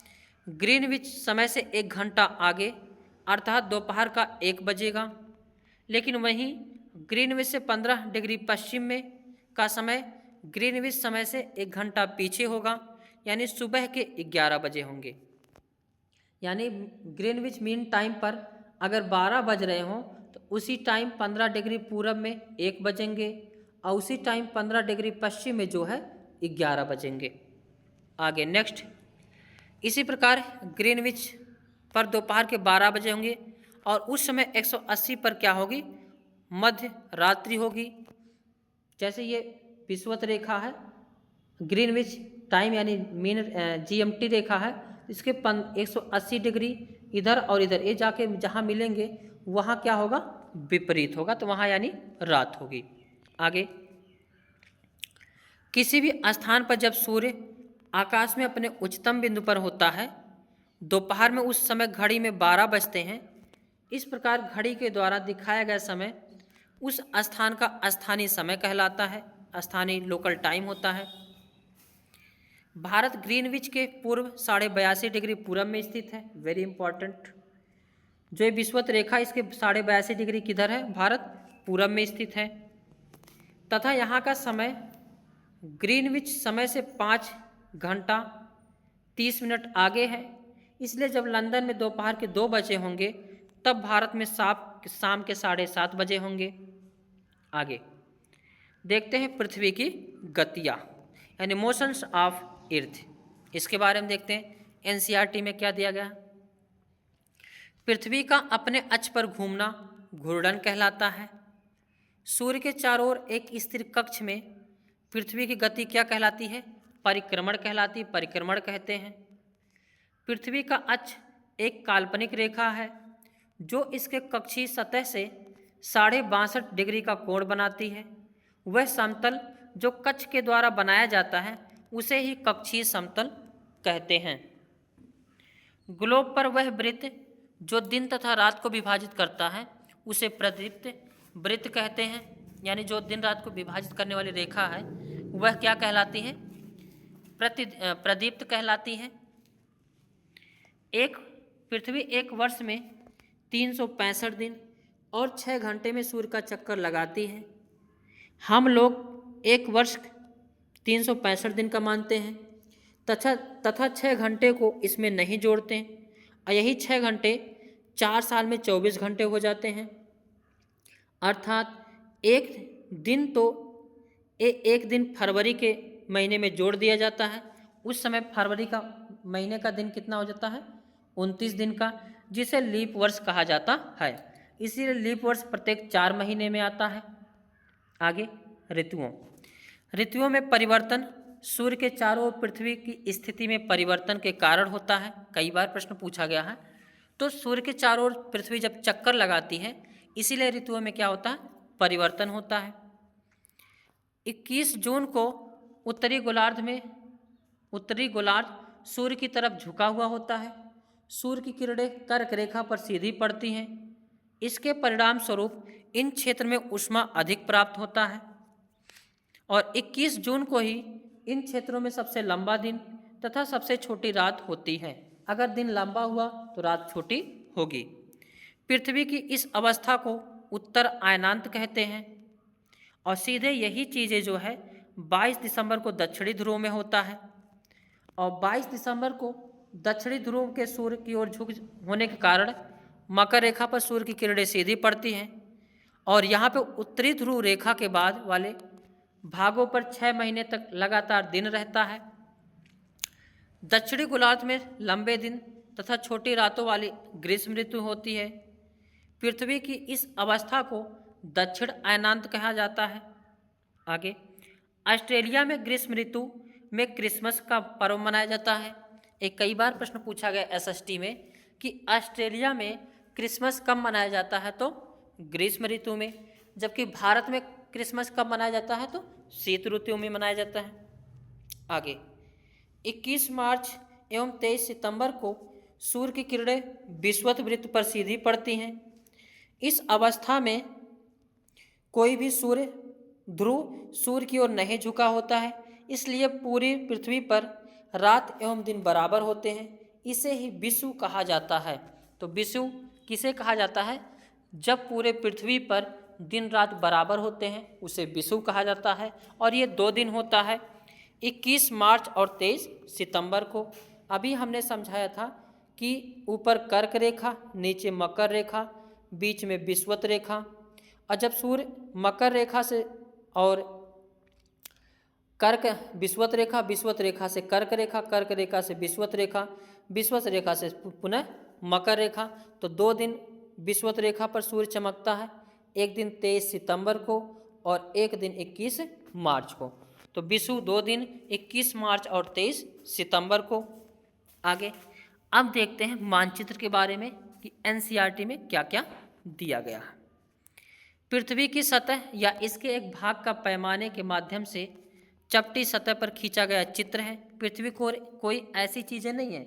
ग्रीनविच समय से 1 घंटा आगे अर्थात दोपहर का 1 बजेगा। लेकिन वहीं ग्रीनविच से 15 डिग्री पश्चिम में का समय ग्रीनविच समय से 1 घंटा पीछे होगा, यानी सुबह के 11 बजे होंगे। यानी ग्रीनविच मीन टाइम पर अगर 12 बज रहे हों तो उसी टाइम 15 डिग्री पूरब में 1 बजेंगे और उसी टाइम 15 डिग्री पश्चिम में जो है 11 बजेंगे। आगे नेक्स्ट, इसी प्रकार ग्रीनविच पर दोपहर के 12 बजे होंगे और उस समय 180 पर क्या होगी, मध्य रात्रि होगी। जैसे ये विषुवत रेखा है, ग्रीनविच टाइम यानी मीन जीएमटी रेखा है, इसके 180 डिग्री इधर और इधर ये जाके जहाँ मिलेंगे वहाँ क्या होगा, विपरीत होगा, तो वहाँ यानी रात होगी। आगे, किसी भी स्थान पर जब सूर्य आकाश में अपने उच्चतम बिंदु पर होता है दोपहर में, उस समय घड़ी में 12 बजते हैं। इस प्रकार घड़ी के द्वारा दिखाया गया समय उस स्थान का स्थानीय समय कहलाता है, स्थानीय लोकल टाइम होता है। भारत ग्रीनविच के पूर्व 82.5 डिग्री पूरब में स्थित है, वेरी इंपॉर्टेंट। जो ये विषुवत रेखा इसके 82.5 डिग्री किधर है, भारत पूरब में स्थित है तथा यहाँ का समय ग्रीनविच समय से 5 घंटा 30 मिनट आगे है। इसलिए जब लंदन में दोपहर के 2 बजे होंगे तब भारत में शाम के 7:30 बजे होंगे। आगे देखते हैं पृथ्वी की गतियाँ यानी मोशंस ऑफ अर्थ, इसके बारे में देखते हैं। एनसीईआरटी में क्या दिया गया, पृथ्वी का अपने अक्ष पर घूमना घूर्णन कहलाता है। सूर्य के चारों ओर एक स्थिर कक्ष में पृथ्वी की गति क्या कहलाती है, परिक्रमण कहलाती है, परिक्रमण कहते हैं। पृथ्वी का अक्ष एक काल्पनिक रेखा है जो इसके कक्षीय सतह से 62.5 डिग्री का कोण बनाती है। वह समतल जो कक्ष के द्वारा बनाया जाता है उसे ही कक्षीय समतल कहते हैं। ग्लोब पर वह वृत्त जो दिन तथा रात को विभाजित करता है उसे प्रदीप्त वृत्त कहते हैं। यानी जो दिन रात को विभाजित करने वाली रेखा है वह क्या कहलाती है, प्रदीप्त कहलाती है। पृथ्वी एक वर्ष में 365 दिन और 6 घंटे में सूर्य का चक्कर लगाती है। हम लोग एक वर्ष 365 दिन का मानते हैं तथा 6 घंटे को इसमें नहीं जोड़ते हैं और यही 6 घंटे 4 साल में 24 घंटे हो जाते हैं। अर्थात एक दिन फरवरी के महीने में जोड़ दिया जाता है, उस समय फरवरी का महीने का दिन कितना हो जाता है, 29 दिन का, जिसे लीप वर्ष कहा जाता है। इसीलिए लीप वर्ष प्रत्येक 4 महीने में आता है। आगे ऋतुओं में परिवर्तन सूर्य के चारों ओर पृथ्वी की स्थिति में परिवर्तन के कारण होता है। कई बार प्रश्न पूछा गया है। तो सूर्य के चारों ओर पृथ्वी जब चक्कर लगाती है इसीलिए ऋतुओं में क्या होता है, परिवर्तन होता है। 21 जून को उत्तरी गोलार्ध सूर्य की तरफ झुका हुआ होता है। सूर्य की किरणें कर्क रेखा पर सीधी पड़ती हैं। इसके परिणाम स्वरूप इन क्षेत्र में ऊष्मा अधिक प्राप्त होता है और 21 जून को ही इन क्षेत्रों में सबसे लंबा दिन तथा सबसे छोटी रात होती है। अगर दिन लंबा हुआ तो रात छोटी होगी। पृथ्वी की इस अवस्था को उत्तर अयनांत कहते हैं और सीधे यही चीज़ें जो है 22 दिसंबर को दक्षिणी ध्रुव में होता है और 22 दिसंबर को दक्षिणी ध्रुव के सूर्य की ओर झुक होने के कारण मकर रेखा पर सूर्य की किरणें सीधी पड़ती हैं और यहाँ पे उत्तरी ध्रुव रेखा के बाद वाले भागों पर 6 महीने तक लगातार दिन रहता है। दक्षिणी गोलार्ध में लंबे दिन तथा छोटी रातों वाली ग्रीष्म ऋतु होती है। पृथ्वी की इस अवस्था को दक्षिण अयनांत कहा जाता है। आगे, ऑस्ट्रेलिया में ग्रीष्म ऋतु में क्रिसमस का पर्व मनाया जाता है। एक कई बार प्रश्न पूछा गया एसएसटी में कि ऑस्ट्रेलिया में क्रिसमस कब मनाया जाता है, तो ग्रीष्म ऋतु में, जबकि भारत में क्रिसमस कब मनाया जाता है, तो शीत ऋतु में मनाया जाता है। आगे, 21 मार्च एवं 23 सितंबर को सूर्य की किरणें विषुवत वृत्त पर सीधी पड़ती हैं। इस अवस्था में कोई भी सूर्य ध्रुव सूर्य की ओर नहीं झुका होता है, इसलिए पूरी पृथ्वी पर रात एवं दिन बराबर होते हैं। इसे ही विषुव कहा जाता है। तो विषुव किसे कहा जाता है? जब पूरे पृथ्वी पर दिन रात बराबर होते हैं उसे विषुव कहा जाता है और ये 2 दिन होता है, 21 मार्च और 23 सितंबर को। अभी हमने समझाया था कि ऊपर कर्क रेखा, नीचे मकर रेखा, बीच में विषुवत रेखा, और जब सूर्य मकर रेखा से और कर्क विषुवत रेखा, विषुवत रेखा से कर्क रेखा, कर्क रेखा से विषुवत रेखा, विषुवत रेखा से पुनः मकर रेखा, तो 2 दिन विषुवत रेखा पर सूर्य चमकता है, एक दिन 23 सितंबर को और एक दिन 21 मार्च को। तो विषुव 2 दिन 21 मार्च और 23 सितंबर को। आगे अब देखते हैं मानचित्र के बारे में कि एनसीईआरटी में क्या क्या दिया गया है। पृथ्वी की सतह या इसके एक भाग का पैमाने के माध्यम से चपटी सतह पर खींचा गया चित्र है। पृथ्वी को कोई ऐसी चीज़ें नहीं है,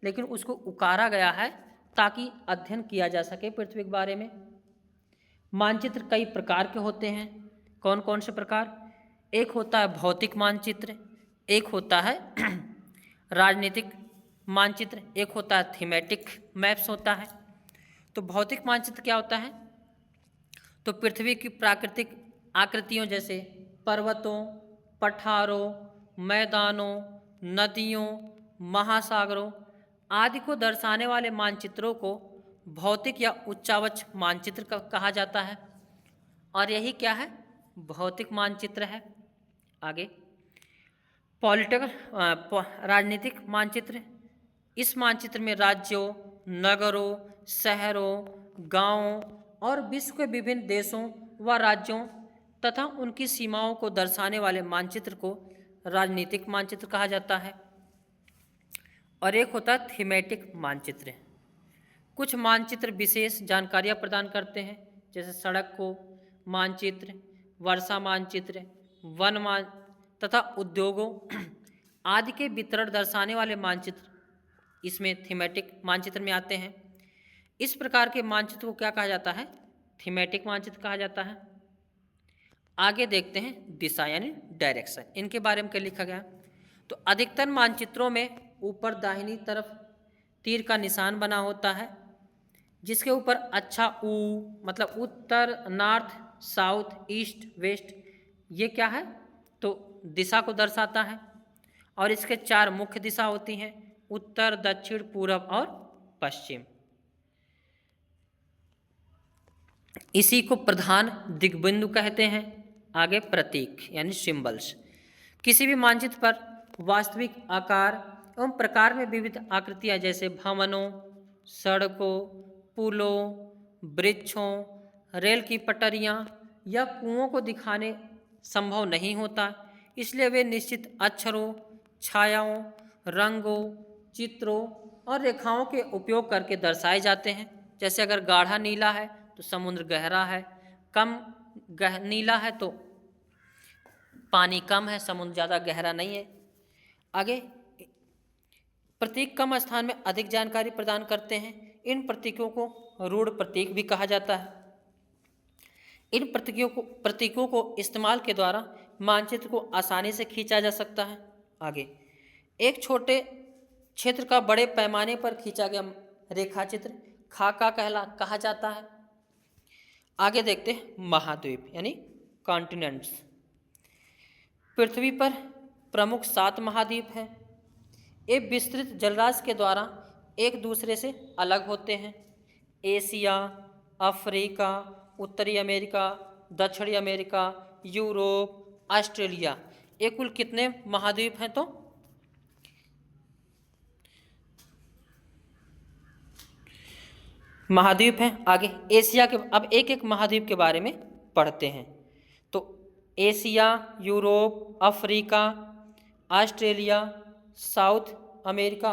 लेकिन उसको उकारा गया है ताकि अध्ययन किया जा सके पृथ्वी के बारे में। मानचित्र कई प्रकार के होते हैं। कौन कौन से प्रकार? एक होता है भौतिक मानचित्र, एक होता है राजनीतिक मानचित्र, एक होता है थीमेटिक मैप्स होता है। तो भौतिक मानचित्र क्या होता है? तो पृथ्वी की प्राकृतिक आकृतियों जैसे पर्वतों, पठारों, मैदानों, नदियों, महासागरों आदि को दर्शाने वाले मानचित्रों को भौतिक या उच्चावच मानचित्र कहा जाता है और यही क्या है? भौतिक मानचित्र है। आगे, पॉलिटिकल राजनीतिक मानचित्र। इस मानचित्र में राज्यों, नगरों, शहरों, गांवों और विश्व के विभिन्न देशों व राज्यों तथा उनकी सीमाओं को दर्शाने वाले मानचित्र को राजनीतिक मानचित्र कहा जाता है। और एक होता है थीमेटिक मानचित्र। कुछ मानचित्र विशेष जानकारियाँ प्रदान करते हैं, जैसे सड़क को मानचित्र, वर्षा मानचित्र, वन मान तथा उद्योगों आदि के वितरण दर्शाने वाले मानचित्र इसमें थीमेटिक मानचित्र में आते हैं। इस प्रकार के मानचित्र को क्या कहा जाता है? थीमेटिक मानचित्र कहा जाता है। आगे देखते हैं दिशा यानी डायरेक्शन, इनके बारे में क्या लिखा गया। तो अधिकतर मानचित्रों में ऊपर दाहिनी तरफ तीर का निशान बना होता है, जिसके ऊपर अच्छा ऊ मतलब उत्तर, नॉर्थ, साउथ, ईस्ट, वेस्ट, ये क्या है? तो दिशा को दर्शाता है। और इसके 4 मुख्य दिशा होती हैं, उत्तर, दक्षिण, पूरब और पश्चिम। इसी को प्रधान दिग्बिंदु कहते हैं। आगे प्रतीक यानी सिंबल्स। किसी भी मानचित्र पर वास्तविक आकार एवं प्रकार में विविध आकृतियां जैसे भवनों, सड़कों, पुलों, वृक्षों, रेल की पटरियां या कुओं को दिखाने संभव नहीं होता, इसलिए वे निश्चित अक्षरों, छायाओं, रंगों, चित्रों और रेखाओं के उपयोग करके दर्शाए जाते हैं। जैसे अगर गाढ़ा नीला है तो समुद्र गहरा है, कम नीला है तो पानी कम है, समुद्र ज़्यादा गहरा नहीं है। आगे, प्रतीक कम स्थान में अधिक जानकारी प्रदान करते हैं। इन प्रतीकों को रूढ़ प्रतीक भी कहा जाता है। इन प्रतीकों को इस्तेमाल के द्वारा मानचित्र को आसानी से खींचा जा सकता है। आगे, एक छोटे क्षेत्र का बड़े पैमाने पर खींचा गया रेखाचित्र खाका कहा जाता है। आगे देखते हैं महाद्वीप यानी कॉन्टिनेंट्स। पृथ्वी पर प्रमुख 7 महाद्वीप हैं। ये विस्तृत जलराशि के द्वारा एक दूसरे से अलग होते हैं। एशिया, अफ्रीका, उत्तरी अमेरिका, दक्षिणी अमेरिका, यूरोप, ऑस्ट्रेलिया, ये कुल कितने महाद्वीप हैं? तो महाद्वीप हैं। आगे एशिया के, अब एक एक महाद्वीप के बारे में पढ़ते हैं। तो Asia, Europe, Africa, Australia, south America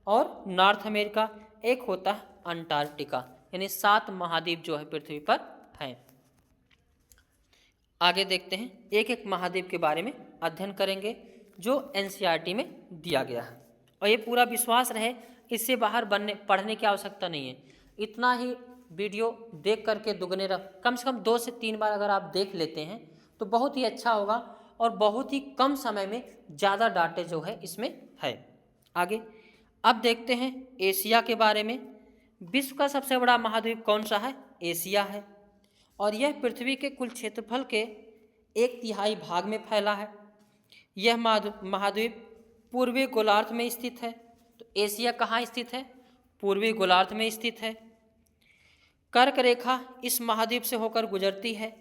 और नॉर्थ अमेरिका, एक होता है अंटार्कटिका। यानी 7 महाद्वीप जो है पृथ्वी पर हैं। आगे देखते हैं, एक एक महाद्वीप के बारे में अध्ययन करेंगे जो एनसीईआरटी में दिया गया है। और ये पूरा विश्वास रहे, इससे बाहर पढ़ने की आवश्यकता नहीं है। इतना ही वीडियो देख करके दुगने कम से कम 2 से 3 बार अगर आप देख लेते हैं तो बहुत ही अच्छा होगा और बहुत ही कम समय में ज़्यादा डाटे जो है इसमें है। आगे अब देखते हैं एशिया के बारे में। विश्व का सबसे बड़ा महाद्वीप कौन सा है? एशिया है। और यह पृथ्वी के कुल क्षेत्रफल के 1/3 भाग में फैला है। यह महाद्वीप पूर्वी गोलार्ध में स्थित है। तो एशिया कहाँ स्थित है? पूर्वी गोलार्ध में स्थित है। कर्क रेखा इस महाद्वीप से होकर गुजरती है।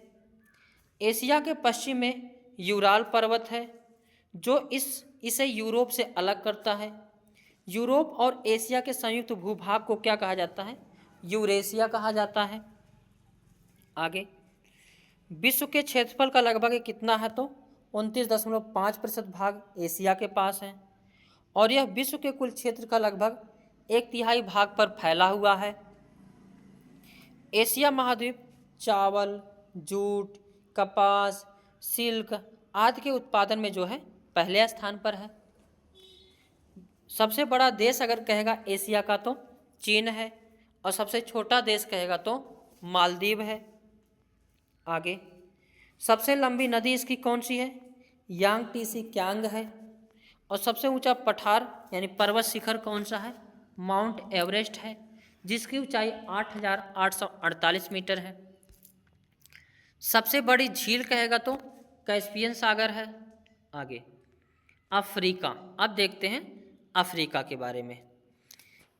एशिया के पश्चिम में यूराल पर्वत है जो इसे यूरोप से अलग करता है। यूरोप और एशिया के संयुक्त भूभाग को क्या कहा जाता है? यूरेशिया कहा जाता है। आगे, विश्व के क्षेत्रफल का लगभग कितना है? तो 29.5% भाग एशिया के पास है और यह विश्व के कुल क्षेत्र का लगभग 1/3 भाग पर फैला हुआ है। एशिया महाद्वीप चावल, जूट, कपास, सिल्क आदि के उत्पादन में जो है पहले स्थान पर है। सबसे बड़ा देश अगर कहेगा एशिया का तो चीन है और सबसे छोटा देश कहेगा तो मालदीव है। आगे, सबसे लंबी नदी इसकी कौन सी है? यांगटीसी क्यांग है। और सबसे ऊंचा पठार यानी पर्वत शिखर कौन सा है? माउंट एवरेस्ट है जिसकी ऊंचाई 8,848 मीटर है। सबसे बड़ी झील कहेगा तो कैस्पियन सागर है। आगे, अफ्रीका। अब देखते हैं अफ्रीका के बारे में।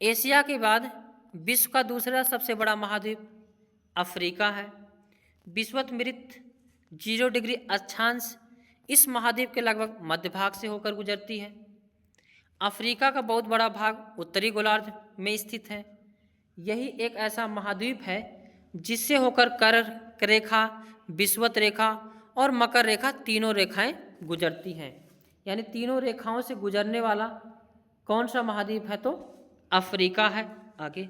एशिया के बाद विश्व का दूसरा सबसे बड़ा महाद्वीप अफ्रीका है। विषुवत 0 डिग्री अक्षांश इस महाद्वीप के लगभग मध्य भाग से होकर गुजरती है। अफ्रीका का बहुत बड़ा भाग उत्तरी गोलार्ध में स्थित है। यही एक ऐसा महाद्वीप है जिससे होकर कर्क रेखा, विषुवत रेखा और मकर रेखा तीनों रेखाएं गुजरती हैं। यानी तीनों रेखाओं से गुजरने वाला कौन सा महाद्वीप है? तो अफ्रीका है। आगे,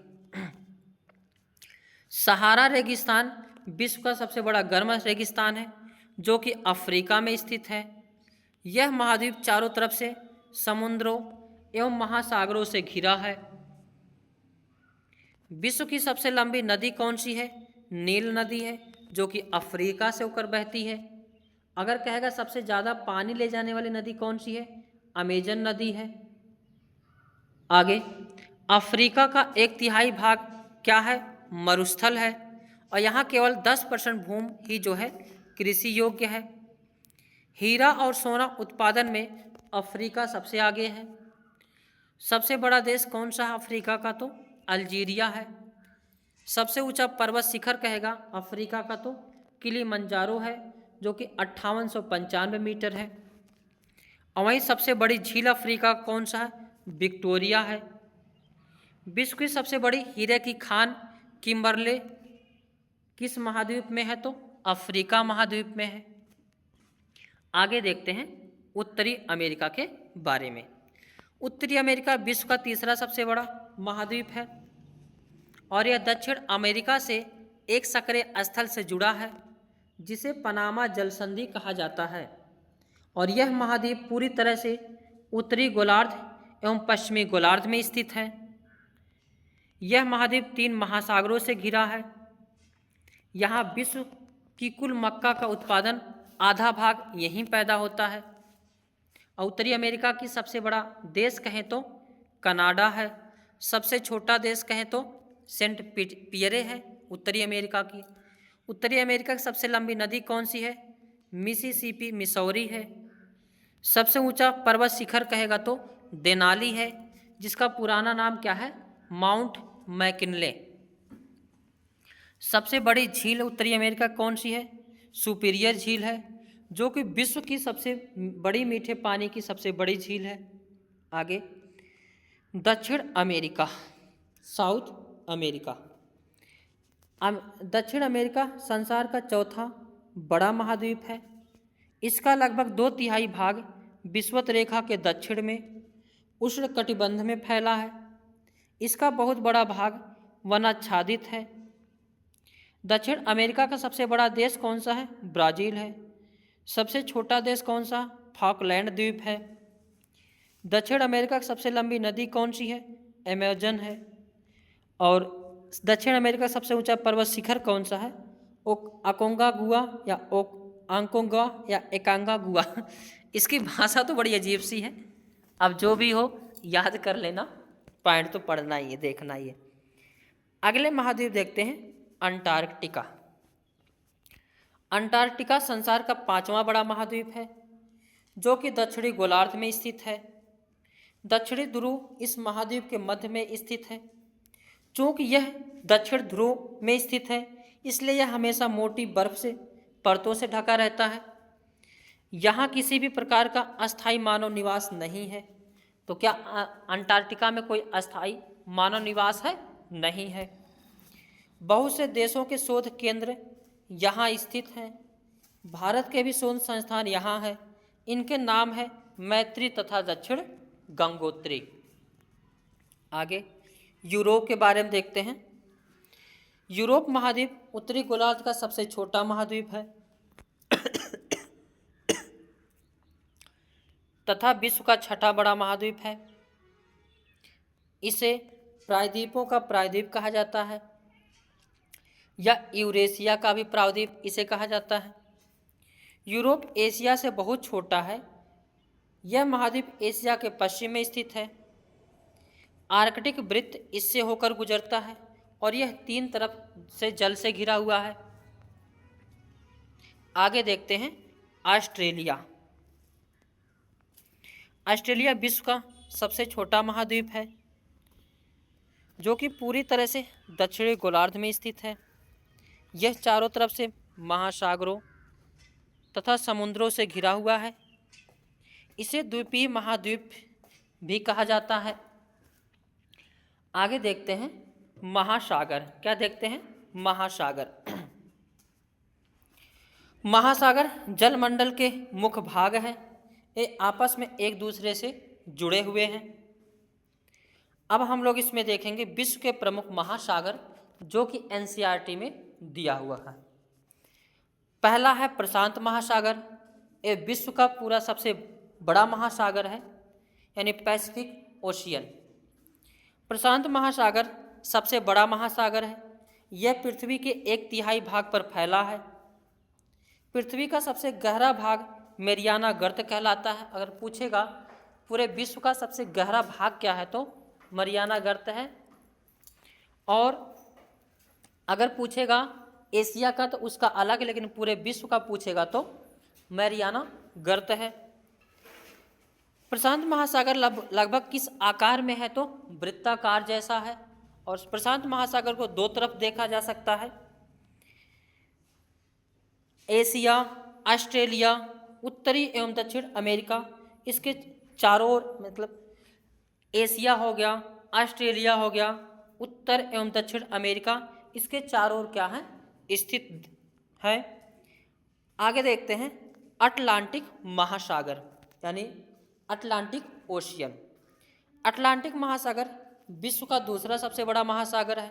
सहारा रेगिस्तान विश्व का सबसे बड़ा गर्म रेगिस्तान है जो कि अफ्रीका में स्थित है। यह महाद्वीप चारों तरफ से समुद्रों एवं महासागरों से घिरा है। विश्व की सबसे लंबी नदी कौन सी है? नील नदी है जो कि अफ्रीका से होकर बहती है। अगर कहेगा सबसे ज़्यादा पानी ले जाने वाली नदी कौन सी है? अमेजन नदी है। आगे, अफ्रीका का 1/3 भाग क्या है? मरुस्थल है और यहाँ केवल 10% भूमि ही जो है कृषि योग्य है। हीरा और सोना उत्पादन में अफ्रीका सबसे आगे है। सबसे बड़ा देश कौन सा है अफ्रीका का? तो अल्जीरिया है। सबसे ऊंचा पर्वत शिखर कहेगा अफ्रीका का तो किलिमंजारो है जो कि 5895 मीटर है। और वहीं सबसे बड़ी झील अफ्रीका कौन सा है? विक्टोरिया है। विश्व की सबसे बड़ी हीरे की खान किम्बरले किस महाद्वीप में है? तो अफ्रीका महाद्वीप में है। आगे देखते हैं उत्तरी अमेरिका के बारे में। उत्तरी अमेरिका विश्व का तीसरा सबसे बड़ा महाद्वीप है और यह दक्षिण अमेरिका से एक सक्रिय स्थल से जुड़ा है जिसे पनामा जल संधि कहा जाता है। और यह महाद्वीप पूरी तरह से उत्तरी गोलार्ध एवं पश्चिमी गोलार्ध में स्थित है। यह महाद्वीप 3 महासागरों से घिरा है। यहाँ विश्व कि कुल मक्का का उत्पादन आधा भाग यहीं पैदा होता है। और उत्तरी अमेरिका की सबसे बड़ा देश कहें तो कनाडा है। सबसे छोटा देश कहें तो सेंट पियरे है उत्तरी अमेरिका की। उत्तरी अमेरिका की सबसे लंबी नदी कौन सी है? मिसिसिपी मिसौरी है। सबसे ऊंचा पर्वत शिखर कहेगा तो देनाली है, जिसका पुराना नाम क्या है? Mount McKinley. सबसे बड़ी झील उत्तरी अमेरिका कौन सी है? सुपीरियर झील है, जो कि विश्व की सबसे बड़ी मीठे पानी की सबसे बड़ी झील है। आगे दक्षिण अमेरिका, साउथ अमेरिका। दक्षिण अमेरिका संसार का चौथा बड़ा महाद्वीप है। इसका लगभग 2/3 भाग विषुवत रेखा के दक्षिण में उष्णकटिबंध में फैला है। इसका बहुत बड़ा भाग वनाच्छादित है। दक्षिण अमेरिका का सबसे बड़ा देश कौन सा है? ब्राज़ील है। सबसे छोटा देश कौन सा? फॉकलैंड द्वीप है। दक्षिण अमेरिका की सबसे लंबी नदी कौन सी है? अमेजन है। और दक्षिण अमेरिका का सबसे ऊंचा पर्वत शिखर कौन सा है? अकोंगागुआ या आंकोंगा या एकांगागुआ। इसकी भाषा तो बड़ी अजीब सी है। अब जो भी हो याद कर लेना, पॉइंट तो पढ़ना ही है, देखना ही है। अगले महाद्वीप देखते हैं, अंटार्कटिका। अंटार्कटिका संसार का 5वां बड़ा महाद्वीप है, जो कि दक्षिणी गोलार्ध में स्थित है। दक्षिणी ध्रुव इस महाद्वीप के मध्य में स्थित है। चूँकि यह दक्षिण ध्रुव में स्थित है, इसलिए यह हमेशा मोटी बर्फ से परतों से ढका रहता है। यहाँ किसी भी प्रकार का अस्थायी मानव निवास नहीं है। तो क्या अंटार्कटिका में कोई अस्थायी मानव निवास है? नहीं है। बहुत से देशों के शोध केंद्र यहाँ स्थित हैं। भारत के भी शोध संस्थान यहाँ है। इनके नाम है मैत्री तथा दक्षिण गंगोत्री। आगे यूरोप के बारे में देखते हैं। यूरोप महाद्वीप उत्तरी गोलार्ध का सबसे छोटा महाद्वीप है तथा विश्व का 6ठा बड़ा महाद्वीप है। इसे प्रायद्वीपों का प्रायद्वीप कहा जाता है, या यूरेशिया का भी प्रायद्वीप इसे कहा जाता है। यूरोप एशिया से बहुत छोटा है। यह महाद्वीप एशिया के पश्चिम में स्थित है। आर्कटिक वृत्त इससे होकर गुजरता है और यह 3 तरफ से जल से घिरा हुआ है। आगे देखते हैं ऑस्ट्रेलिया। ऑस्ट्रेलिया विश्व का सबसे छोटा महाद्वीप है, जो कि पूरी तरह से दक्षिणी गोलार्ध में स्थित है। यह चारों तरफ से महासागरों तथा समुद्रों से घिरा हुआ है। इसे द्वीपीय महाद्वीप भी कहा जाता है। आगे देखते हैं महासागर। क्या देखते हैं? महासागर। महासागर जलमंडल के मुख्य भाग हैं। ये आपस में एक दूसरे से जुड़े हुए हैं। अब हम लोग इसमें देखेंगे विश्व के प्रमुख महासागर, जो कि एनसीईआरटी में दिया हुआ है। पहला है प्रशांत महासागर। ये विश्व का पूरा सबसे बड़ा महासागर है, यानी पैसिफिक ओशियन। प्रशांत महासागर सबसे बड़ा महासागर है। यह पृथ्वी के 1/3 भाग पर फैला है। पृथ्वी का सबसे गहरा भाग मेरियाना गर्त कहलाता है। अगर पूछेगा पूरे विश्व का सबसे गहरा भाग क्या है, तो मरियाना गर्त है। और अगर पूछेगा एशिया का, तो उसका अलग है, लेकिन पूरे विश्व का पूछेगा तो मैरियाना गर्त है। प्रशांत महासागर लगभग किस आकार में है, तो वृत्ताकार जैसा है। और प्रशांत महासागर को 2 तरफ देखा जा सकता है, एशिया, ऑस्ट्रेलिया, उत्तरी एवं दक्षिण अमेरिका। इसके चारों ओर, मतलब एशिया हो गया, ऑस्ट्रेलिया हो गया, उत्तर एवं दक्षिण अमेरिका, इसके चारों ओर क्या है? स्थित है। आगे देखते हैं अटलांटिक महासागर, यानी अटलांटिक ओशियन। अटलांटिक महासागर विश्व का दूसरा सबसे बड़ा महासागर है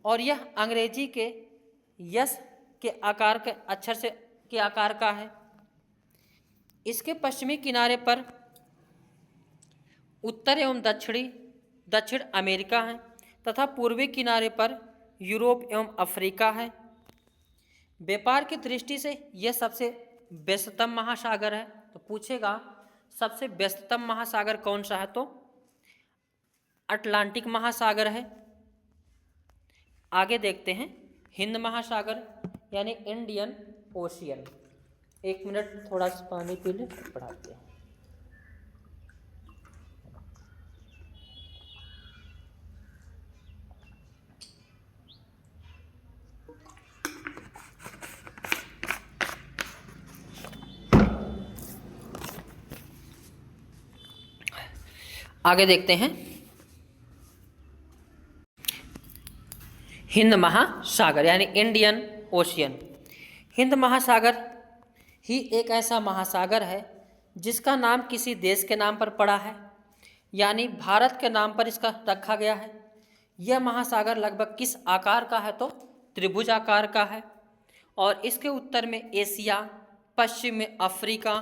और यह अंग्रेजी के यस के आकार के अक्षर से के आकार का है। इसके पश्चिमी किनारे पर उत्तर एवं दक्षिण अमेरिका है तथा पूर्वी किनारे पर यूरोप एवं अफ्रीका है। व्यापार की दृष्टि से यह सबसे व्यस्ततम महासागर है। तो पूछेगा सबसे व्यस्ततम महासागर कौन सा है, तो अटलांटिक महासागर है। आगे देखते हैं हिंद महासागर यानी इंडियन ओशियन। 1 मिनट थोड़ा सा पानी पी ले, पढ़ाते हैं। आगे देखते हैं हिंद महासागर यानी इंडियन ओशियन। हिंद महासागर ही एक ऐसा महासागर है जिसका नाम किसी देश के नाम पर पड़ा है, यानी भारत के नाम पर इसका रखा गया है। यह महासागर लगभग किस आकार का है, तो त्रिभुज आकार का है और इसके उत्तर में एशिया, पश्चिम में अफ्रीका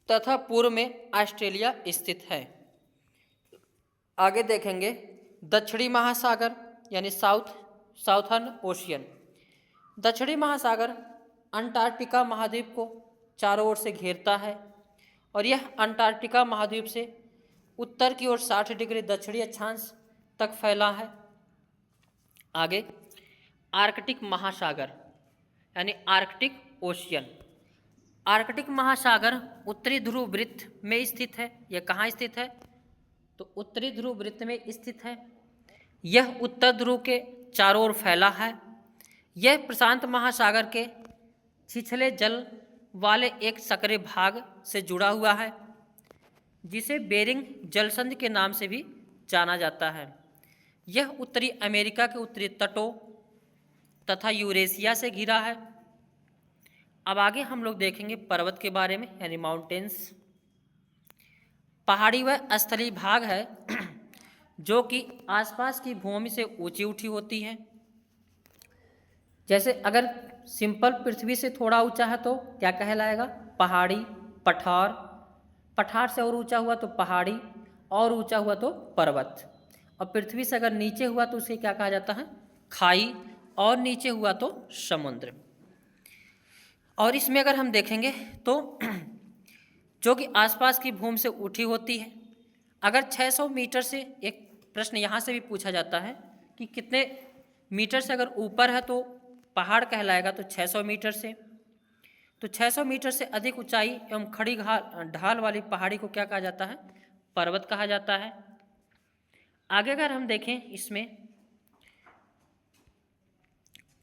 तथा पूर्व में ऑस्ट्रेलिया स्थित है। आगे देखेंगे दक्षिणी महासागर यानी साउथर्न ओशियन। दक्षिणी महासागर अंटार्कटिका महाद्वीप को चारों ओर से घेरता है और यह अंटार्कटिका महाद्वीप से उत्तर की ओर 60 डिग्री दक्षिणी अक्षांश तक फैला है। आगे आर्कटिक महासागर यानी आर्कटिक ओशियन। आर्कटिक महासागर उत्तरी ध्रुव वृत्त में स्थित है। यह कहाँ स्थित है, तो उत्तरी ध्रुव वृत्त में स्थित है। यह उत्तर ध्रुव के चारों ओर फैला है। यह प्रशांत महासागर के छिछले जल वाले एक सकरे भाग से जुड़ा हुआ है जिसे बेरिंग जलसंधि के नाम से भी जाना जाता है। यह उत्तरी अमेरिका के उत्तरी तटों तथा यूरेशिया से घिरा है। अब आगे हम लोग देखेंगे पर्वत के बारे में यानी माउंटेन्स। पहाड़ी व स्थलीय भाग है जो कि आसपास की भूमि से ऊंची उठी होती है। जैसे अगर सिंपल पृथ्वी से थोड़ा ऊंचा है तो क्या कहलाएगा, पहाड़ी, पठार। पठार से और ऊंचा हुआ तो पहाड़ी, और ऊंचा हुआ तो पर्वत। और पृथ्वी से अगर नीचे हुआ तो उसे क्या कहा जाता है, खाई, और नीचे हुआ तो समुद्र। और इसमें अगर हम देखेंगे तो जो कि आसपास की भूमि से उठी होती है। अगर 600 मीटर से, एक प्रश्न यहाँ से भी पूछा जाता है कि कितने मीटर से अगर ऊपर है तो पहाड़ कहलाएगा, तो 600 मीटर से। तो 600 मीटर से अधिक ऊंचाई एवं खड़ी ढाल वाली पहाड़ी को क्या कहा जाता है, पर्वत कहा जाता है। आगे अगर हम देखें इसमें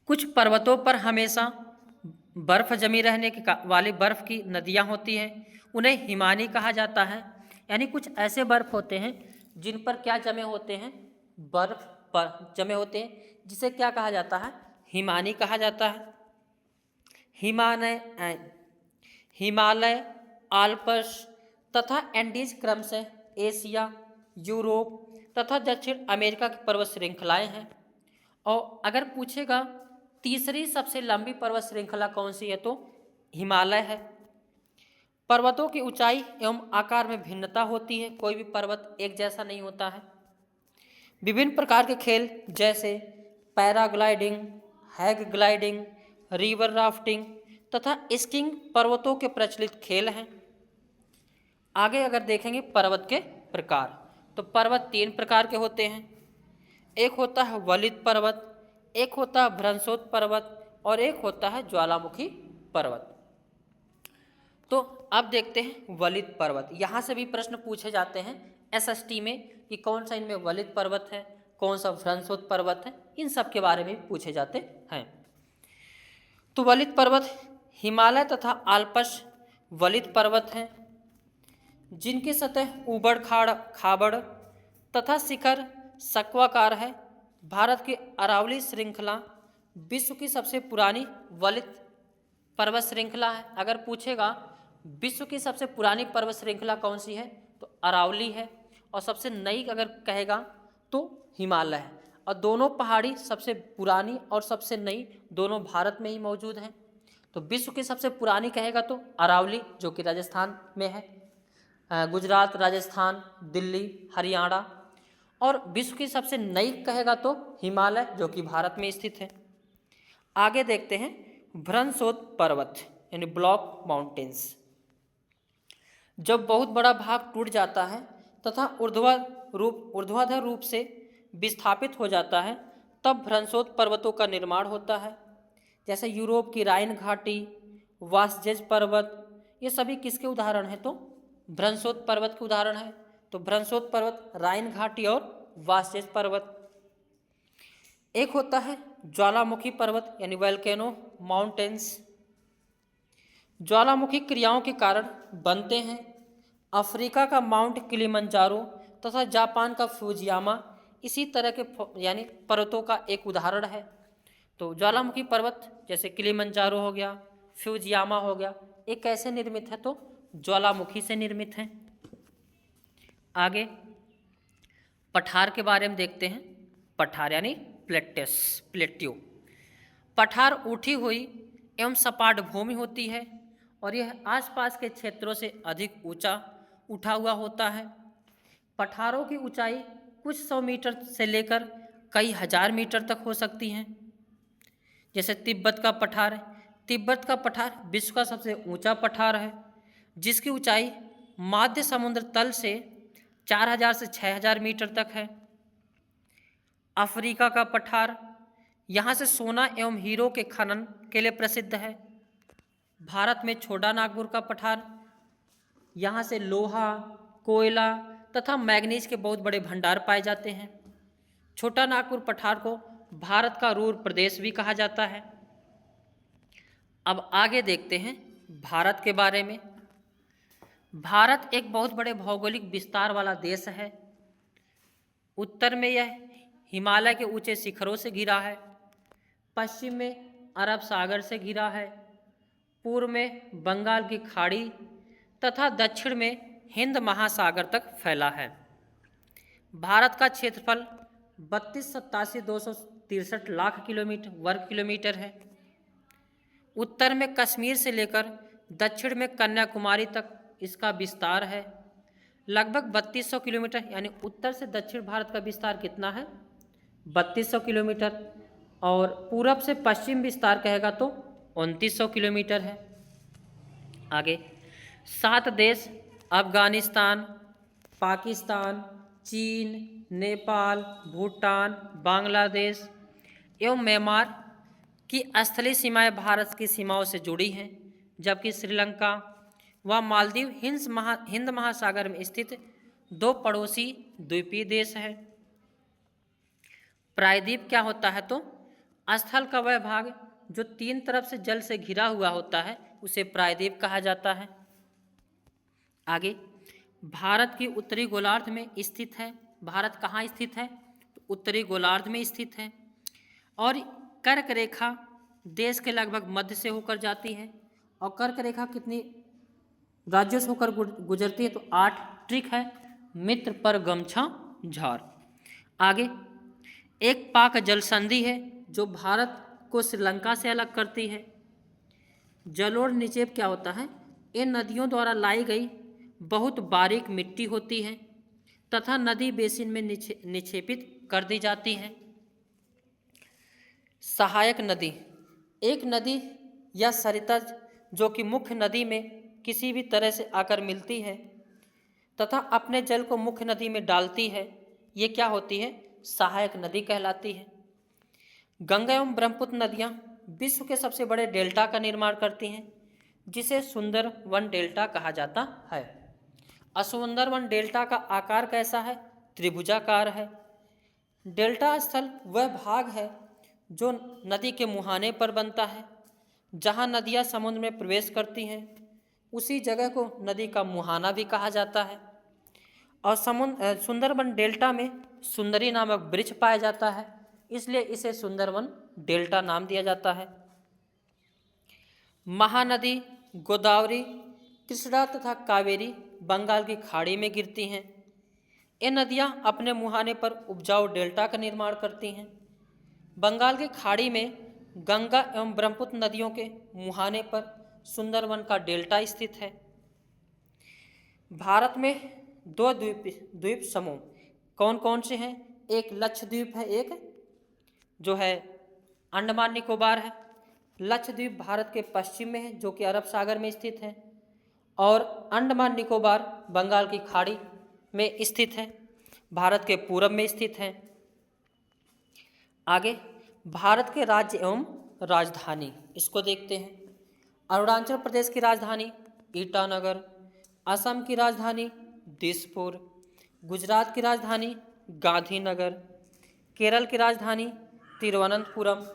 कुछ पर्वतों पर हमेशा बर्फ जमी रहने के वाली बर्फ की नदियाँ होती हैं, उन्हें हिमानी कहा जाता है। यानी कुछ ऐसे बर्फ होते हैं जिन पर क्या जमे होते हैं, बर्फ पर जमे होते हैं, जिसे क्या कहा जाता है, हिमानी कहा जाता है। हिमालय, आल्प्स तथा एंडीज क्रमशः एशिया, यूरोप तथा दक्षिण अमेरिका की पर्वत श्रृंखलाएं हैं। और अगर पूछेगा तीसरी सबसे लंबी पर्वत श्रृंखला कौन सी है, तो हिमालय है। पर्वतों की ऊंचाई एवं आकार में भिन्नता होती है, कोई भी पर्वत एक जैसा नहीं होता है। विभिन्न प्रकार के खेल जैसे पैराग्लाइडिंग, हैग ग्लाइडिंग, रिवर राफ्टिंग तथा स्कीइंग पर्वतों के प्रचलित खेल हैं। आगे अगर देखेंगे पर्वत के प्रकार, तो पर्वत 3 प्रकार के होते हैं। एक होता है वलित पर्वत, एक होता है भ्रंशोत्त पर्वत और एक होता है ज्वालामुखी पर्वत। तो अब देखते हैं वलित पर्वत। यहाँ से भी प्रश्न पूछे जाते हैं एसएसटी में कि कौन सा इनमें वलित पर्वत है, कौन सा भ्रंशोत्त पर्वत है, इन सब के बारे में पूछे जाते हैं। तो वलित पर्वत हिमालय तथा आल्प्स वलित पर्वत हैं जिनकी सतह ऊबड़ खाबड़ तथा शिखर सक्वाकार है। भारत की अरावली श्रृंखला विश्व की सबसे पुरानी वलित पर्वत श्रृंखला है। अगर पूछेगा विश्व की सबसे पुरानी पर्वत श्रृंखला कौन सी है, तो अरावली है। और सबसे नई अगर कहेगा तो हिमालय है। और दोनों पहाड़ी सबसे पुरानी और सबसे नई दोनों भारत में ही मौजूद हैं। तो विश्व की सबसे पुरानी कहेगा तो अरावली जो कि राजस्थान में है, गुजरात, राजस्थान, दिल्ली, हरियाणा। और विश्व की सबसे नई कहेगा तो हिमालय जो कि भारत में स्थित है। आगे देखते हैं भ्रंशोद पर्वत यानी ब्लॉक माउंटेन्स। जब बहुत बड़ा भाग टूट जाता है तथा ऊर्ध्वाधर रूप से विस्थापित हो जाता है तब भ्रंशोद पर्वतों का निर्माण होता है। जैसे यूरोप की राइन घाटी, वासजेज पर्वत, ये सभी किसके उदाहरण हैं? तो भ्रंशोद पर्वत के उदाहरण है। तो भ्रंशोद पर्वत, राइन घाटी और वासजेज पर्वत। एक होता है ज्वालामुखी पर्वत यानी वोल्केनो माउंटेन्स। ज्वालामुखी क्रियाओं के कारण बनते हैं। अफ्रीका का माउंट किलिमंजारो तथा जापान का फुजियामा इसी तरह के यानी पर्वतों का एक उदाहरण है। तो ज्वालामुखी पर्वत जैसे किलिमंजारो हो गया, फ्यूजियामा हो गया, ये कैसे निर्मित है? तो ज्वालामुखी से निर्मित है। आगे पठार के बारे में देखते हैं। पठार यानी प्लेट्यू। पठार उठी हुई एवं सपाट भूमि होती है और यह आसपास के क्षेत्रों से अधिक ऊंचा उठा हुआ होता है। पठारों की ऊंचाई कुछ 100 मीटर से लेकर कई हजार मीटर तक हो सकती हैं। जैसे तिब्बत का पठार है। तिब्बत का पठार विश्व का सबसे ऊंचा पठार है, जिसकी ऊंचाई माध्य समुद्र तल से 4000 से 6000 मीटर तक है। अफ्रीका का पठार यहाँ से सोना एवं हीरो के खनन के लिए प्रसिद्ध है। भारत में छोटा नागपुर का पठार, यहाँ से लोहा, कोयला तथा मैग्नीज के बहुत बड़े भंडार पाए जाते हैं। छोटा नागपुर पठार को भारत का रूर प्रदेश भी कहा जाता है। अब आगे देखते हैं भारत के बारे में। भारत एक बहुत बड़े भौगोलिक विस्तार वाला देश है। उत्तर में यह हिमालय के ऊंचे शिखरों से घिरा है, पश्चिम में अरब सागर से घिरा है, पूर्व में बंगाल की खाड़ी तथा दक्षिण में हिंद महासागर तक फैला है। भारत का क्षेत्रफल 32,87,263 लाख वर्ग किलोमीटर है। उत्तर में कश्मीर से लेकर दक्षिण में कन्याकुमारी तक इसका विस्तार है, लगभग 3200 किलोमीटर। यानी उत्तर से दक्षिण भारत का विस्तार कितना है? 3200 किलोमीटर। और पूरब से पश्चिम विस्तार कहेगा तो 2900 किलोमीटर है। आगे 7 देश अफगानिस्तान, पाकिस्तान, चीन, नेपाल, भूटान, बांग्लादेश एवं म्यांमार की स्थलीय सीमाएं भारत की सीमाओं से जुड़ी हैं, जबकि श्रीलंका व मालदीव हिंद महासागर में स्थित 2 पड़ोसी द्वीपीय देश है। प्रायद्वीप क्या होता है? तो स्थल का वह भाग जो 3 तरफ से जल से घिरा हुआ होता है उसे प्रायद्वीप कहा जाता है। आगे भारत की उत्तरी गोलार्ध में स्थित है। भारत कहाँ स्थित है? तो उत्तरी गोलार्ध में स्थित है और कर्क रेखा देश के लगभग मध्य से होकर जाती है। और कर्क रेखा कितनी राज्यों से होकर गुजरती है? तो 8 ट्रिक है, मित्र पर गमछा झार। आगे एक पाक जल संधि है जो भारत को श्रीलंका से अलग करती है। जलोढ़ निक्षेप क्या होता है? इन नदियों द्वारा लाई गई बहुत बारीक मिट्टी होती है तथा नदी बेसिन में निक्षेपित कर दी जाती है। सहायक नदी एक नदी या सरिता जो कि मुख्य नदी में किसी भी तरह से आकर मिलती है तथा अपने जल को मुख्य नदी में डालती है, ये क्या होती है? सहायक नदी कहलाती है। गंगा एवं ब्रह्मपुत्र नदियाँ विश्व के सबसे बड़े डेल्टा का निर्माण करती हैं, जिसे सुंदरवन डेल्टा कहा जाता है। सुंदरवन डेल्टा का आकार कैसा है? त्रिभुजाकार है। डेल्टा स्थल वह भाग है जो नदी के मुहाने पर बनता है। जहाँ नदियाँ समुद्र में प्रवेश करती हैं उसी जगह को नदी का मुहाना भी कहा जाता है। और सुंदरवन डेल्टा में सुंदरी नामक वृक्ष पाया जाता है, इसलिए इसे सुंदरवन डेल्टा नाम दिया जाता है। महानदी गोदावरी, कृष्णा तथा कावेरी बंगाल की खाड़ी में गिरती हैं। ये नदियाँ अपने मुहाने पर उपजाऊ डेल्टा का निर्माण करती हैं। बंगाल की खाड़ी में गंगा एवं ब्रह्मपुत्र नदियों के मुहाने पर सुंदरवन का डेल्टा स्थित है। भारत में 2 द्वीप समूह कौन कौन से हैं? एक लक्षद्वीप है, एक जो है अंडमान निकोबार है। लक्षद्वीप भारत के पश्चिम में है जो कि अरब सागर में स्थित है, और अंडमान निकोबार बंगाल की खाड़ी में स्थित है, भारत के पूरब में स्थित है। आगे भारत के राज्य एवं राजधानी, इसको देखते हैं। अरुणाचल प्रदेश की राजधानी ईटानगर, असम की राजधानी दिसपुर, गुजरात की राजधानी गांधीनगर, केरल की राजधानी तिरुवनंतपुरम,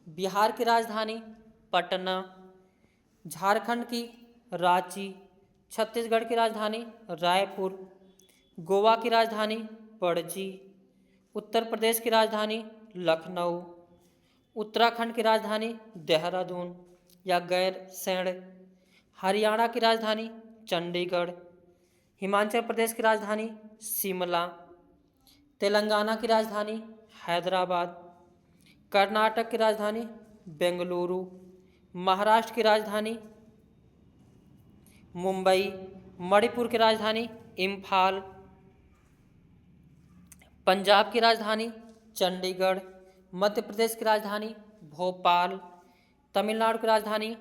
बिहार की राजधानी पटना, झारखंड की रांची, छत्तीसगढ़ की राजधानी रायपुर, गोवा की राजधानी पणजी, उत्तर प्रदेश की राजधानी लखनऊ, उत्तराखंड की राजधानी देहरादून या गैरसैंण, हरियाणा की राजधानी चंडीगढ़, हिमाचल प्रदेश की राजधानी शिमला, तेलंगाना की राजधानी हैदराबाद, कर्नाटक की राजधानी बेंगलुरु, महाराष्ट्र की राजधानी मुंबई, मणिपुर की राजधानी इम्फाल, पंजाब की राजधानी चंडीगढ़, मध्य प्रदेश की राजधानी भोपाल, तमिलनाडु की राजधानी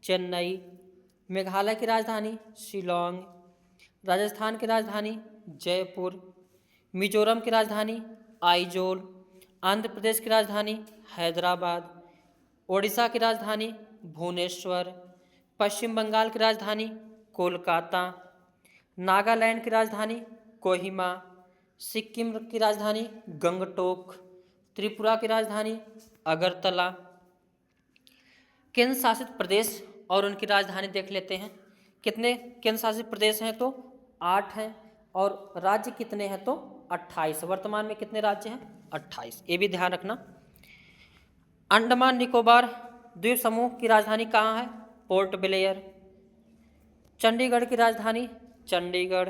चेन्नई, मेघालय की राजधानी शिलोंग, राजस्थान की राजधानी जयपुर, मिजोरम की राजधानी आइजोल, आंध्र प्रदेश की राजधानी हैदराबाद, ओडिशा की राजधानी भुवनेश्वर, पश्चिम बंगाल की राजधानी कोलकाता, नागालैंड की राजधानी कोहिमा, सिक्किम की राजधानी गंगटोक, त्रिपुरा की राजधानी अगरतला। केंद्र शासित प्रदेश और उनकी राजधानी देख लेते हैं। कितने केंद्र शासित प्रदेश हैं तो 8 हैं, और राज्य कितने हैं तो 28। वर्तमान में कितने राज्य हैं? 28, ये भी ध्यान रखना। अंडमान निकोबार द्वीप समूह की राजधानी कहाँ है? Port Blair. चंडीगढ़ की राजधानी चंडीगढ़।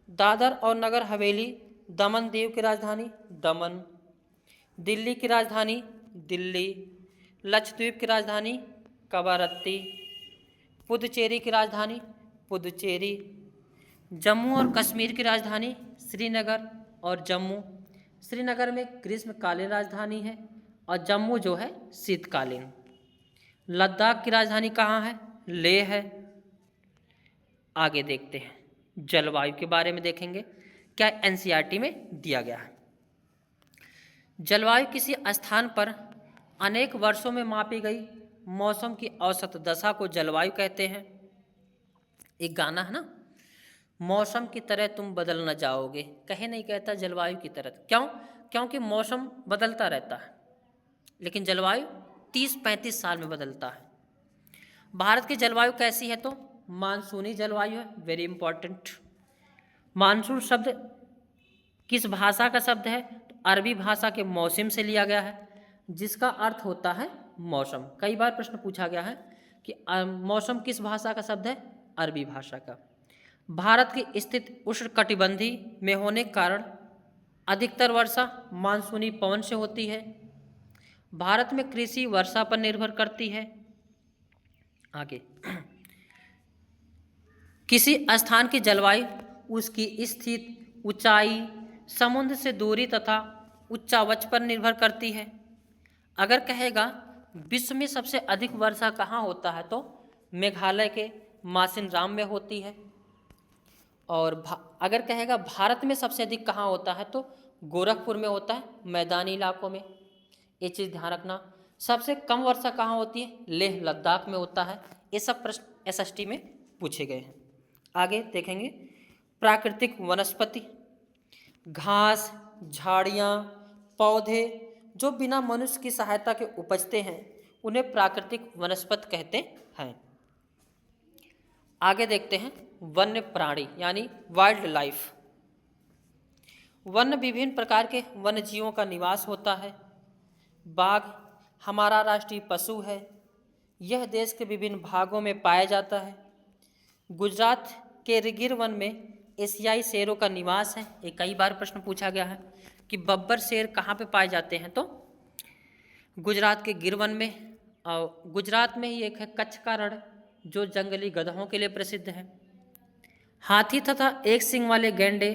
दादर और नगर हवेली दमन दीव की राजधानी दमन। दिल्ली की राजधानी दिल्ली। लक्षद्वीप की राजधानी कवारत्ती। पुदुचेरी की राजधानी पुदुचेरी। जम्मू और कश्मीर की राजधानी श्रीनगर और जम्मू। श्रीनगर में ग्रीष्मकालीन राजधानी है और जम्मू जो है शीतकालीन। लद्दाख की राजधानी कहाँ है? लेह है। आगे देखते हैं जलवायु के बारे में देखेंगे, क्या एनसीईआरटी में दिया गया है। जलवायु किसी स्थान पर अनेक वर्षों में मापी गई मौसम की औसत दशा को जलवायु कहते हैं। एक गाना है ना, मौसम की तरह तुम बदल न जाओगे, कहे नहीं कहता जलवायु की तरह। क्यों? क्योंकि मौसम बदलता रहता है, लेकिन जलवायु 30-35 साल में बदलता है। भारत की जलवायु कैसी है तो मानसूनी जलवायु है। Very important. मानसून शब्द किस भाषा का शब्द है तो अरबी भाषा के मौसम से लिया गया है, जिसका अर्थ होता है मौसम। कई बार प्रश्न पूछा गया है कि मौसम किस भाषा का शब्द है? अरबी भाषा का। भारत की स्थिति उष्णकटिबंधीय में होने के कारण अधिकतर वर्षा मानसूनी पवन से होती है। भारत में कृषि वर्षा पर निर्भर करती है। आगे किसी स्थान की जलवायु उसकी स्थिति, ऊंचाई, समुद्र से दूरी तथा उच्चावच पर निर्भर करती है। अगर कहेगा विश्व में सबसे अधिक वर्षा कहाँ होता है तो मेघालय के मासिनराम में होती है। और अगर कहेगा भारत में सबसे अधिक कहाँ होता है तो गोरखपुर में होता है, मैदानी इलाकों में। ये चीज़ ध्यान रखना। सबसे कम वर्षा कहाँ होती है? लेह लद्दाख में होता है। ये सब प्रश्न एसएसटी में पूछे गए हैं। आगे देखेंगे प्राकृतिक वनस्पति। घास, झाड़ियाँ, पौधे जो बिना मनुष्य की सहायता के उपजते हैं उन्हें प्राकृतिक वनस्पति कहते हैं। आगे देखते हैं वन्य प्राणी यानी वाइल्ड लाइफ। वन्य विभिन्न प्रकार के वन्य जीवों का निवास होता है। बाघ हमारा राष्ट्रीय पशु है। यह देश के विभिन्न भागों में पाया जाता है। गुजरात के गिर वन में एशियाई शेरों का निवास है। ये कई बार प्रश्न पूछा गया है कि बब्बर शेर कहाँ पे पाए जाते हैं तो गुजरात के गिर वन में। और गुजरात में ही एक है कच्छ का रण जो जंगली गधों के लिए प्रसिद्ध है। हाथी तथा एक सींग वाले गैंडे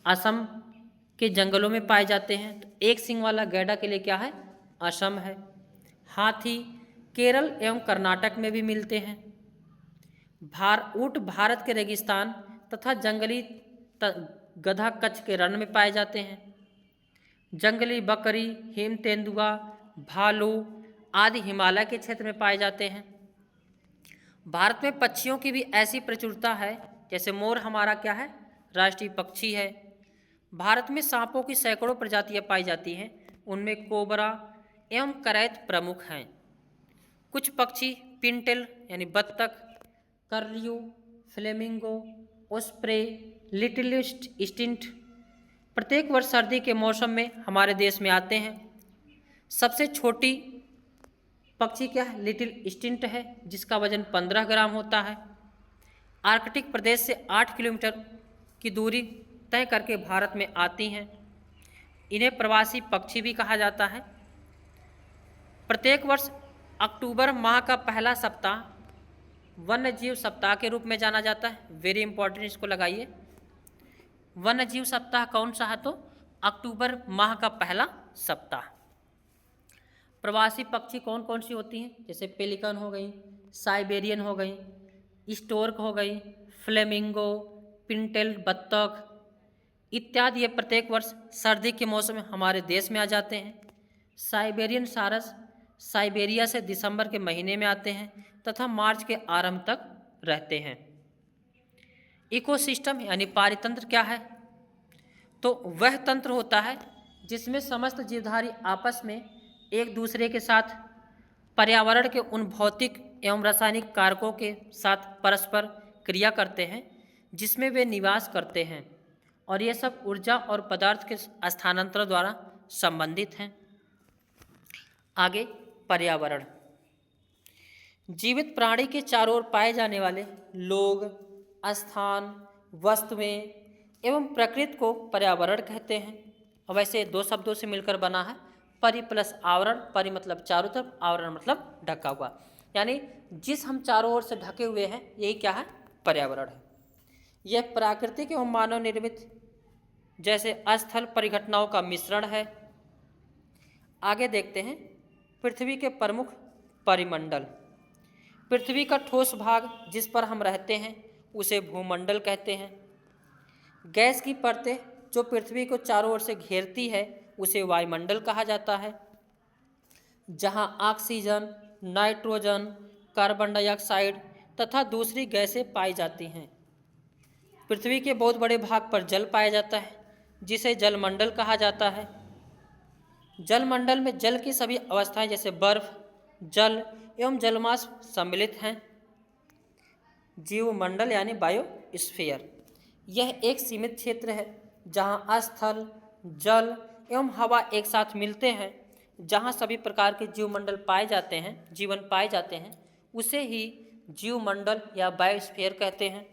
असम के जंगलों में पाए जाते हैं। तो एक सींग वाला गैंडा के लिए क्या है? असम है। हाथी केरल एवं कर्नाटक में भी मिलते हैं। ऊँट भारत के रेगिस्तान तथा जंगली गधा कच्छ के रण में पाए जाते हैं। जंगली बकरी, हिम तेंदुआ, भालू आदि हिमालय के क्षेत्र में पाए जाते हैं। भारत में पक्षियों की भी ऐसी प्रचुरता है, जैसे मोर हमारा क्या है, राष्ट्रीय पक्षी है। भारत में सांपों की सैकड़ों प्रजातियां पाई जाती हैं, उनमें कोबरा एवं करैत प्रमुख हैं। कुछ पक्षी पिंटेल यानी बत्तख, कर्लियो, फ्लेमिंगो, ओस्प्रे, लिटिल स्टिंट प्रत्येक वर्ष सर्दी के मौसम में हमारे देश में आते हैं। सबसे छोटी पक्षी क्या है, लिटिल स्टिंट है, जिसका वजन 15 ग्राम होता है। आर्कटिक प्रदेश से 8 किलोमीटर की दूरी तय करके भारत में आती हैं। इन्हें प्रवासी पक्षी भी कहा जाता है। प्रत्येक वर्ष अक्टूबर माह का पहला सप्ताह वन्य जीव सप्ताह के रूप में जाना जाता है। वेरी इंपॉर्टेंट, इसको लगाइए। वन्य जीव सप्ताह कौन सा है, तो अक्टूबर माह का पहला सप्ताह। प्रवासी पक्षी कौन कौन सी होती हैं, जैसे पेलिकन हो गई, साइबेरियन हो गई, स्टोर्क हो गई, फ्लेमिंगो, पिंटेल बत्तख इत्यादि। ये प्रत्येक वर्ष सर्दी के मौसम में हमारे देश में आ जाते हैं। साइबेरियन सारस साइबेरिया से दिसंबर के महीने में आते हैं तथा मार्च के आरंभ तक रहते हैं। इकोसिस्टम यानी पारितंत्र क्या है, तो वह तंत्र होता है जिसमें समस्त जीवधारी आपस में एक दूसरे के साथ पर्यावरण के उन भौतिक एवं रासायनिक कारकों के साथ परस्पर क्रिया करते हैं जिसमें वे निवास करते हैं, और ये सब ऊर्जा और पदार्थ के स्थानांतरण द्वारा संबंधित हैं। आगे पर्यावरण। जीवित प्राणी के चारों ओर पाए जाने वाले लोग, स्थान, वस्तुएं एवं प्रकृति को पर्यावरण कहते हैं। और वैसे दो शब्दों से मिलकर बना है, परि प्लस आवरण। परि मतलब चारों तरफ, आवरण मतलब ढका हुआ, यानी जिस हम चारों ओर से ढके हुए हैं यही क्या है, पर्यावरण है। यह प्राकृतिक एवं मानव निर्मित जैसे अस्थल परिघटनाओं का मिश्रण है। आगे देखते हैं पृथ्वी के प्रमुख परिमंडल। पृथ्वी का ठोस भाग जिस पर हम रहते हैं उसे भूमंडल कहते हैं। गैस की परतें जो पृथ्वी को चारों ओर से घेरती है उसे वायुमंडल कहा जाता है, जहां ऑक्सीजन, नाइट्रोजन, कार्बन डाइऑक्साइड तथा दूसरी गैसें पाई जाती हैं। पृथ्वी के बहुत बड़े भाग पर जल पाया जाता है जिसे जलमंडल कहा जाता है। जलमंडल में जल की सभी अवस्थाएं जैसे बर्फ, जल एवं जलमाष्प सम्मिलित हैं। जीवमंडल यानी बायोस्फीयर, यह एक सीमित क्षेत्र है जहां स्थल, जल एवं हवा एक साथ मिलते हैं, जहां सभी प्रकार के जीवमंडल पाए जाते हैं, जीवन पाए जाते हैं, उसे ही जीवमंडल या बायोस्फीयर कहते हैं।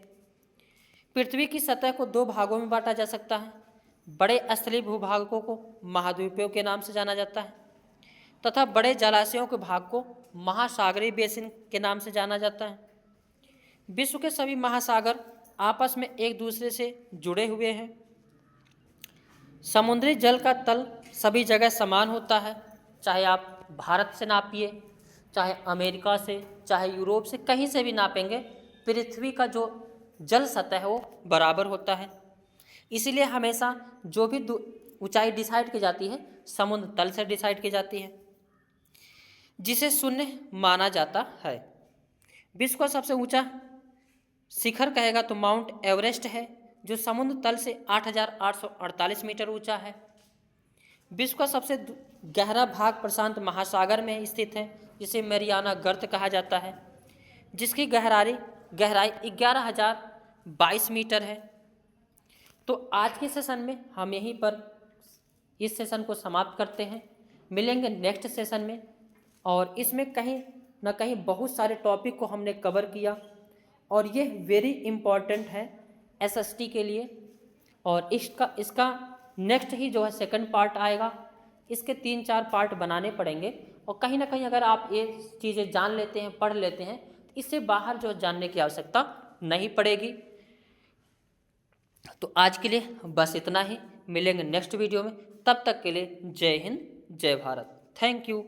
पृथ्वी की सतह को दो भागों में बांटा जा सकता है। बड़े स्थलीय भूभागों को महाद्वीपों के नाम से जाना जाता है तथा बड़े जलाशयों के भाग को महासागरीय बेसिन के नाम से जाना जाता है। विश्व के सभी महासागर आपस में एक दूसरे से जुड़े हुए हैं। समुद्री जल का तल सभी जगह समान होता है, चाहे आप भारत से नापिए, चाहे अमेरिका से, चाहे यूरोप से, कहीं से भी नापेंगे, पृथ्वी का जो जल सतह है वो बराबर होता है। इसीलिए हमेशा जो भी ऊंचाई डिसाइड की जाती है समुद्र तल से डिसाइड की जाती है, जिसे शून्य माना जाता है। विश्व का सबसे ऊंचा शिखर कहेगा तो माउंट एवरेस्ट है, जो समुद्र तल से 8,848 मीटर ऊंचा है। विश्व का सबसे गहरा भाग प्रशांत महासागर में स्थित है, जिसे मैरियाना गर्त कहा जाता है, जिसकी गहराई 11,022 मीटर है। तो आज के सेशन में हम यहीं पर इस सेशन को समाप्त करते हैं। मिलेंगे नेक्स्ट सेशन में, और इसमें कहीं ना कहीं बहुत सारे टॉपिक को हमने कवर किया, और ये वेरी इम्पॉर्टेंट है एसएसटी के लिए। और इसका नेक्स्ट ही जो है सेकंड पार्ट आएगा। इसके 3-4 पार्ट बनाने पड़ेंगे, और कहीं ना कहीं अगर आप ये चीज़ें जान लेते हैं, पढ़ लेते हैं, तो इससे बाहर जो जानने की आवश्यकता नहीं पड़ेगी। तो आज के लिए बस इतना ही। मिलेंगे नेक्स्ट वीडियो में, तब तक के लिए जय हिंद, जय भारत। Thank you.